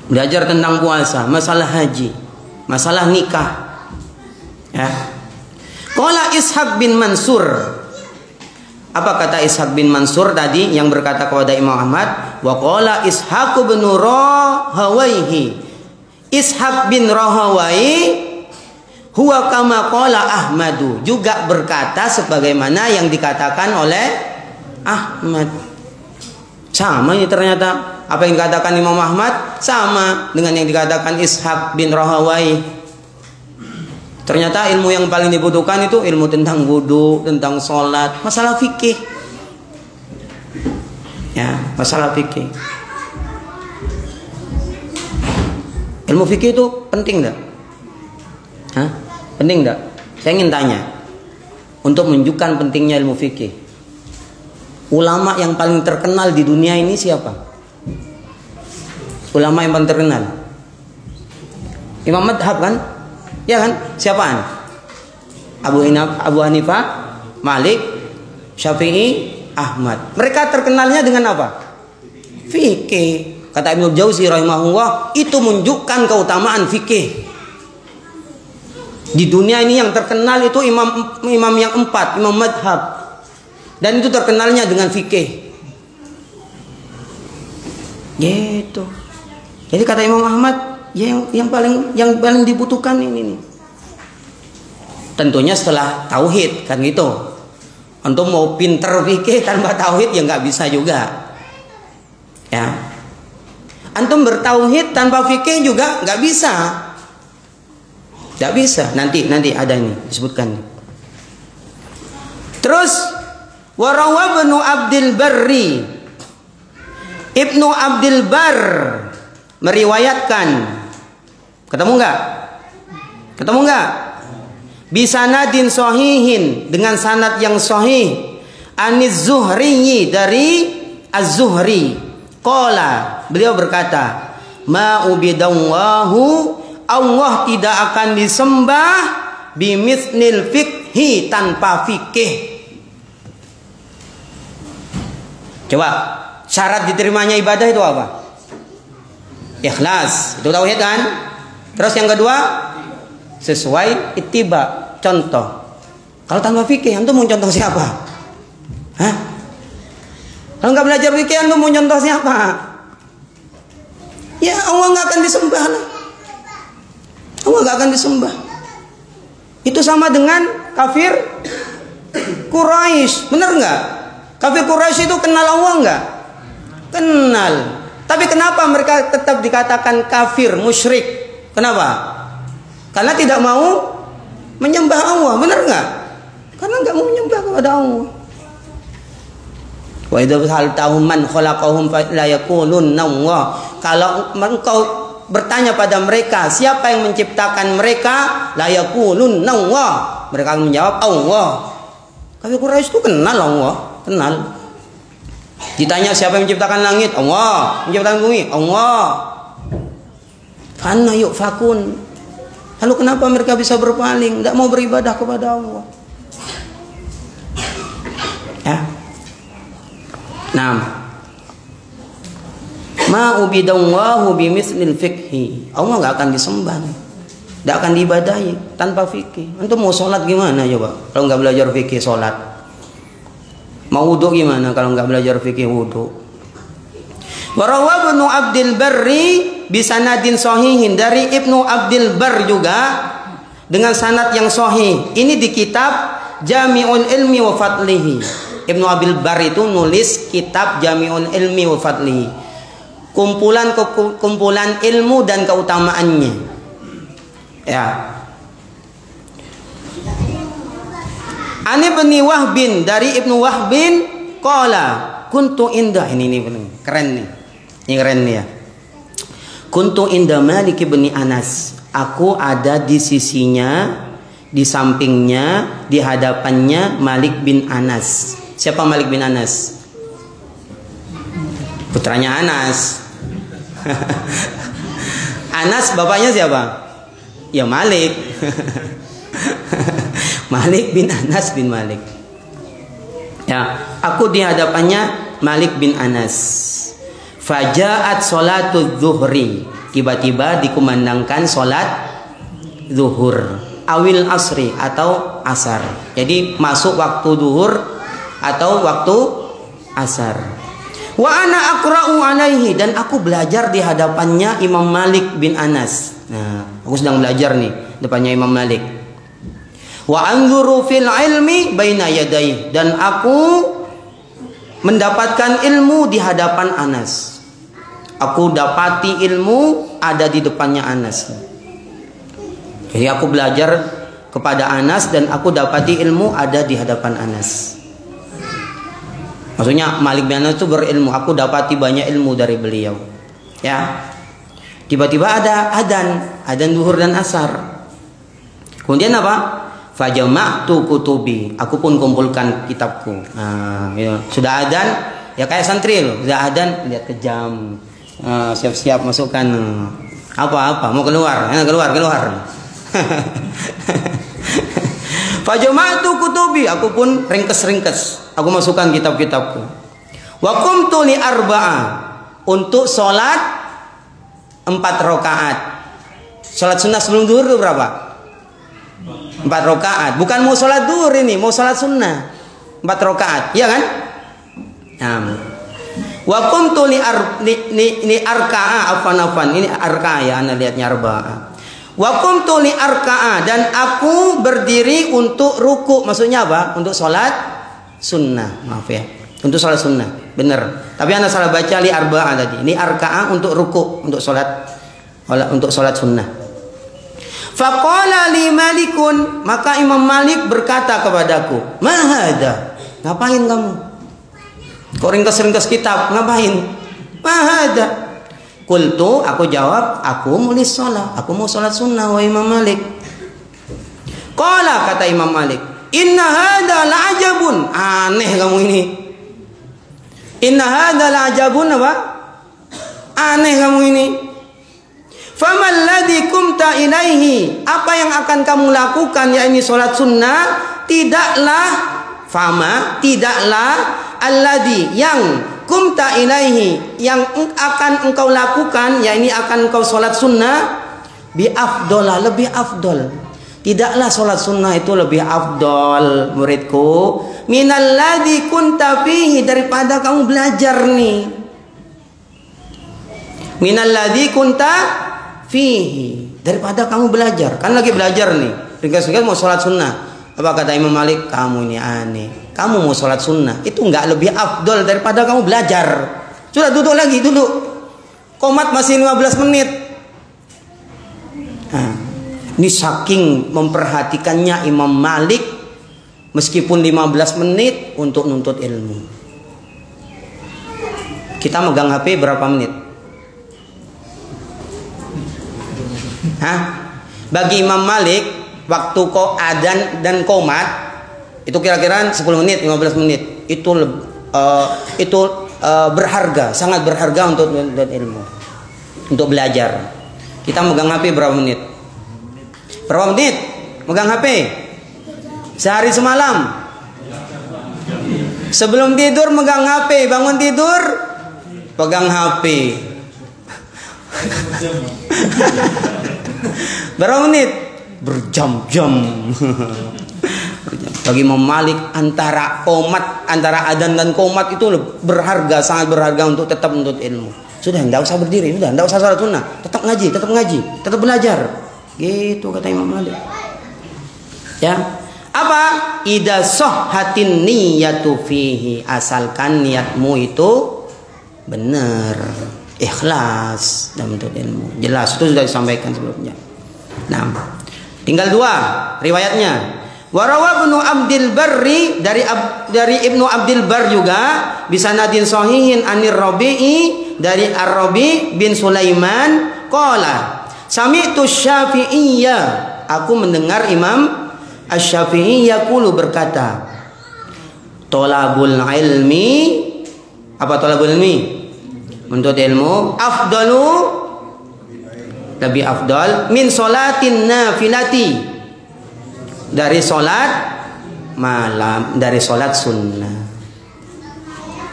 belajar tentang puasa, masalah haji, masalah nikah. Ya. Qala Ishaq bin Mansur. Apa kata Ishaq bin Mansur tadi yang berkata kepada Imam Ahmad? Wa qala Ishaq bin Rahawayhi. Ishaq bin Rahawai huwa kama qala Ahmadu, juga berkata sebagaimana yang dikatakan oleh Ahmad. Sama ini ternyata, apa yang dikatakan Imam Ahmad sama dengan yang dikatakan Ishaq bin Rahawai. Ternyata ilmu yang paling dibutuhkan itu ilmu tentang wudu, tentang sholat, masalah fikih. Ya, masalah fikih. Ilmu fikih itu penting enggak? Hah? Penting enggak? Saya ingin tanya. Untuk menunjukkan pentingnya ilmu fikih, ulama yang paling terkenal di dunia ini siapa? Ulama yang paling terkenal Imam Madhab kan? Ya kan? Siapaan? Abu Hanifah, Malik, Syafi'i, Ahmad. Mereka terkenalnya dengan apa? Fikih. Kata Ibnu Jauzi rahimahullah, itu menunjukkan keutamaan fikih. Di dunia ini yang terkenal itu imam yang 4, imam madhab. Dan itu terkenalnya dengan fikih. Gitu. Jadi kata Imam Ahmad, yang paling dibutuhkan ini nih. Tentunya setelah tauhid kan gitu. Untuk mau pinter fikih tanpa tauhid ya nggak bisa juga. Ya. Antum bertauhid tanpa fikih juga nggak bisa. Nggak bisa. Nanti ada ini disebutkan. Terus warawa Ibnu Abdul Barri, Ibnu Abdul Bar meriwayatkan. Ketemu nggak? Bisanadin sahihin, dengan sanad yang sahih. Aniz Zuhri, dari Az-Zuhri. Qala, beliau berkata, ma ubidallahu, Allah tidak akan disembah bimithnil fikhi, tanpa fikih. Coba, syarat diterimanya ibadah itu apa? Ikhlas, itu tauhid kan? Terus yang kedua, sesuai ittiba, contoh. Kalau tanpa fikih, antum mau contoh siapa? Hah? Kalau nggak belajar fikih, antum mau contoh siapa? Ya Allah nggak akan disembah lah. Allah nggak akan disembah. Itu sama dengan kafir Quraisy, benar nggak? Kafir Quraisy itu kenal Allah nggak? Kenal. Tapi kenapa mereka tetap dikatakan kafir, musyrik? Kenapa? Karena tidak mau menyembah Allah, benar nggak? Karena nggak mau menyembah kepada Allah. Wa idza sa'altahum man khalaqahum la yaqulunna Allah. Kalau engkau bertanya pada mereka, siapa yang menciptakan mereka? La yaqulunna Allah. Mereka akan menjawab Allah. Kafir Quraisy itu kenal Allah, kenal. Ditanya siapa yang menciptakan langit? Allah. Menciptakan bumi? Allah. Fanna yufakun. Lalu kenapa mereka bisa berpaling? Tidak mau beribadah kepada Allah. Ya. Nah. Ma ubidallahu bimithlil fiqhi. Allah nggak akan disembah. Tidak akan diibadahi tanpa fikih. Antum mau sholat gimana coba? Kalau nggak belajar fikih sholat. Mau wudu gimana kalau nggak belajar fikih wudu? Warawa Ibnu Abdul Barri bisanadin sahihin, dari Ibnu Abdul Bar juga dengan sanad yang sahih. Ini di kitab Jami'ul Ilmi wa Fadlihi. Ibnu Abdul Bar itu nulis kitab Jami'ul Ilmi wa Fadlihi. Kumpulan ilmu dan keutamaannya. Ya. Ani bin Wahbin, dari Ibnu Wahbin qala kuntu inda, ini keren nih. Ini keren nih ya. Kuntu inda Malik bin Anas. Aku ada di sisinya, di sampingnya, di hadapannya Malik bin Anas. Siapa Malik bin Anas? Putranya Anas. Anas bapaknya siapa? Ya Malik. Malik bin Anas bin Malik. Ya, aku di hadapannya Malik bin Anas. Faja'at sholatul zuhri. Tiba-tiba dikumandangkan sholat zuhur. Awil asri atau asar. Jadi masuk waktu zuhur atau waktu asar. Wa ana aqra'u alaihi, dan aku belajar di hadapannya Imam Malik bin Anas. Nah, aku sedang belajar nih depannya Imam Malik. Wa anzuru fil ilmi baina yadayhi, dan aku mendapatkan ilmu di hadapan Anas. Aku dapati ilmu ada di depannya Anas. Jadi aku belajar kepada Anas dan aku dapati ilmu ada di hadapan Anas. Maksudnya Malik bin Anas itu berilmu, aku dapati banyak ilmu dari beliau. Ya. Tiba-tiba ada adzan zuhur dan asar. Kemudian apa? Fajama'tu kutubi, aku pun kumpulkan kitabku. Nah, ya. Sudah adzan, ya kayak santri loh. Sudah adzan, lihat ke jam. Siap-siap masukkan apa mau keluar, keluar. Fajama'tu kutubi, aku pun ringkes, aku masukkan kitab-kitabku. Wa qumtu li arba'a, untuk sholat 4 rakaat. Sholat sunnah sebelum zuhur itu berapa? 4 rakaat. Bukan mau sholat zuhur ini, mau sholat sunnah 4 rakaat, iya kan? Nah. Wa qumtu li arka'a, afan. Ini arka'a ya, Anda lihatnya arba'ah. Wa qumtu li arka'a, dan aku berdiri untuk ruku. Maksudnya apa? Untuk sholat sunnah. Maaf ya. Untuk sholat sunnah. Benar. Tapi Anda salah baca li arba'ah tadi. Ini arka'a untuk ruku, untuk sholat sunnah. Faqala li Malikun, maka Imam Malik berkata kepadaku, "Ma hadza? Ngapain kamu? Kok ringkas kitab, ngapain? Ma hadza?" Qultu, aku jawab, aku mau sholat sunnah wa Imam Malik. Qala, kata Imam Malik, "Inna hadza la'ajabun." Aneh kamu ini. Inna hadza la'ajabun apa? Aneh kamu ini. Famal ladzi kumta ilaihi, apa yang akan kamu lakukan, yakni sholat sunnah? Tidaklah alladzi, yang kumta ilaihi, yang akan engkau lakukan, yakni akan engkau sholat sunnah, bi afdola, lebih afdol. Tidaklah sholat sunnah itu lebih afdol, muridku, minal ladzi kunta fihi, daripada kamu belajar nih. Minal ladzi kunta fihi, daripada kamu belajar. Kan lagi belajar nih, ringkas-ringkas mau sholat sunnah. Apa kata Imam Malik? Kamu ini aneh. Kamu mau sholat sunnah itu nggak lebih afdol daripada kamu belajar. Sudah duduk lagi, duduk. Qomat masih 15 menit. Nah, ini saking memperhatikannya Imam Malik, meskipun 15 menit untuk nuntut ilmu. Kita megang HP berapa menit? Hah? Bagi Imam Malik, waktu adzan dan qomat itu kira-kira 10 menit, 15 menit. Itu berharga, sangat berharga untuk ilmu, untuk belajar. Kita megang HP berapa menit? Berapa menit megang HP? Sehari semalam. Sebelum tidur megang HP, bangun tidur pegang HP. Berapa menit? Berjam-jam. Bagi Imam Malik antara adzan dan qomat itu berharga, sangat berharga untuk tetap menuntut ilmu. Sudah, tidak usah berdiri, sudah, tidak usah salat sunnah, tetap ngaji, tetap belajar. Gitu kata Imam Malik. Ya. Apa? Idza sahhatin niyatu fihi, asalkan niatmu itu benar, ikhlas dalam menuntut ilmu. Jelas itu sudah disampaikan sebelumnya. Nah, tinggal 2 riwayatnya. Warawa Ibnu Abdil Barri dari Ibnu Abdil Bar juga bisanadin sahihin anir Rabi'i dari Ar-Rabi bin Sulaiman qala sami'tu Syafi'iyya, aku mendengar Imam Asy-Syafi'i yaqulu berkata, tolabul ilmi, apa tolabul ilmi? Menuntut ilmu afdalu, lebih afdal min sholatin nafilati, dari sholat malam, dari sholat sunnah.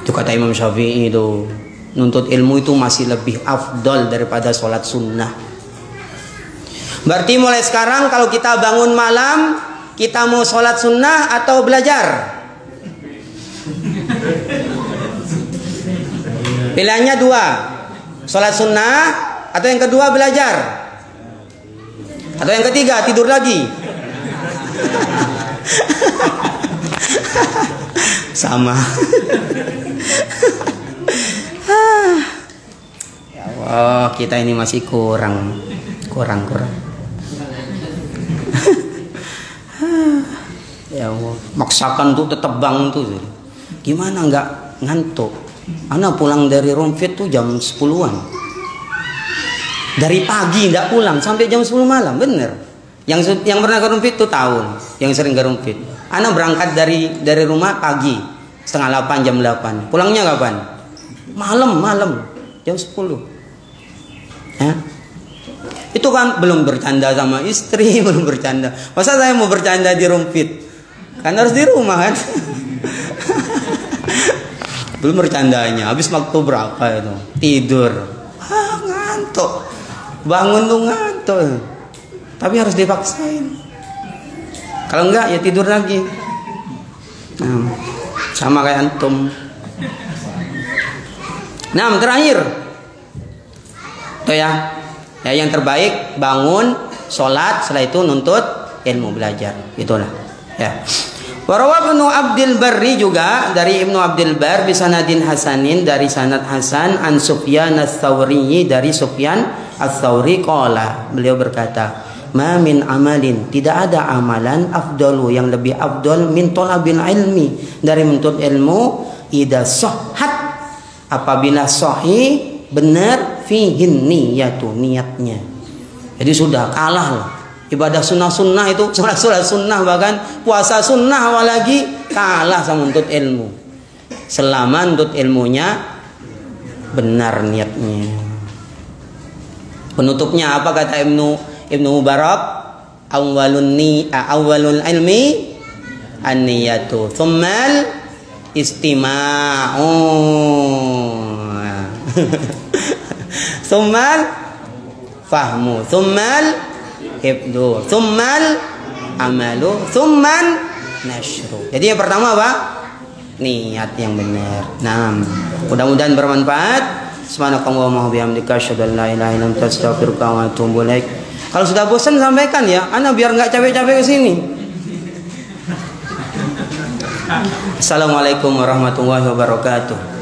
Itu kata Imam Syafi'i itu, nuntut ilmu itu masih lebih afdal daripada sholat sunnah. Berarti mulai sekarang kalau kita bangun malam, kita mau sholat sunnah atau belajar? Pilihannya 2, sholat sunnah atau yang kedua belajar, atau yang ketiga tidur lagi. Sama. Ya Allah, kita ini masih kurang. Ya Allah, maksakan tuh tetap bangun tuh. Gimana nggak ngantuk? Ana pulang dari Rompit tuh jam 10-an. Dari pagi nggak pulang sampai jam 10 malam, bener. Yang pernah ke Rompit tuh tahun, yang sering ke Rompit. Ana berangkat dari rumah pagi, 7:30 jam 8. Pulangnya kapan? Malam, jam 10. Ya? Itu kan belum bercanda sama istri, belum bercanda. Masa saya mau bercanda di Rompit? Kan harus di rumah kan. Belum bercandanya. Habis waktu berapa itu? Tidur. Ngantuk. Bangun tuh ngantuk. Tapi harus dipaksain. Kalau enggak ya tidur lagi. Nah, sama kayak antum. Nah, terakhir. Tuh ya. Ya, yang terbaik bangun, sholat, setelah itu nuntut ilmu, belajar. Itulah. Ya. Warawa Ibnu Abdil Barri juga dari Ibnu Abdil Bar bisanadin hasanin, dari sanad hasan an Sufyan ats-Tsauri, dari Sufyan ats-Tsauri qala, beliau berkata, ma min amalin, tidak ada amalan afdalu, yang lebih afdal min talabil ilmi, dari menuntut ilmu, idza sahhat, apabila sahih, benar, fihin niyatu, niatnya. Jadi sudah kalah lah. Ibadah sunnah-sunnah itu, sholat sunnah, bahkan puasa sunnah, apalagi kalah sama menuntut ilmu. Selama menuntut ilmunya benar niatnya. Penutupnya apa kata Ibnu Mubarak? Awwalul ilmi an-niyatu, tsummal istima'u. Tsummal fahmu, tsummal hifdu, tsummal amalu, tsumman nashru. Jadi yang pertama apa? Niat yang benar. Nah, mudah-mudahan bermanfaat. Subhanakallahumma wa bihamdika asyhadu an la ilaha illa anta astaghfiruka wa atubu ilaik. Kalau sudah bosan sampaikan ya, ana biar enggak capek-capek ke sini. Assalamualaikum warahmatullahi wabarakatuh.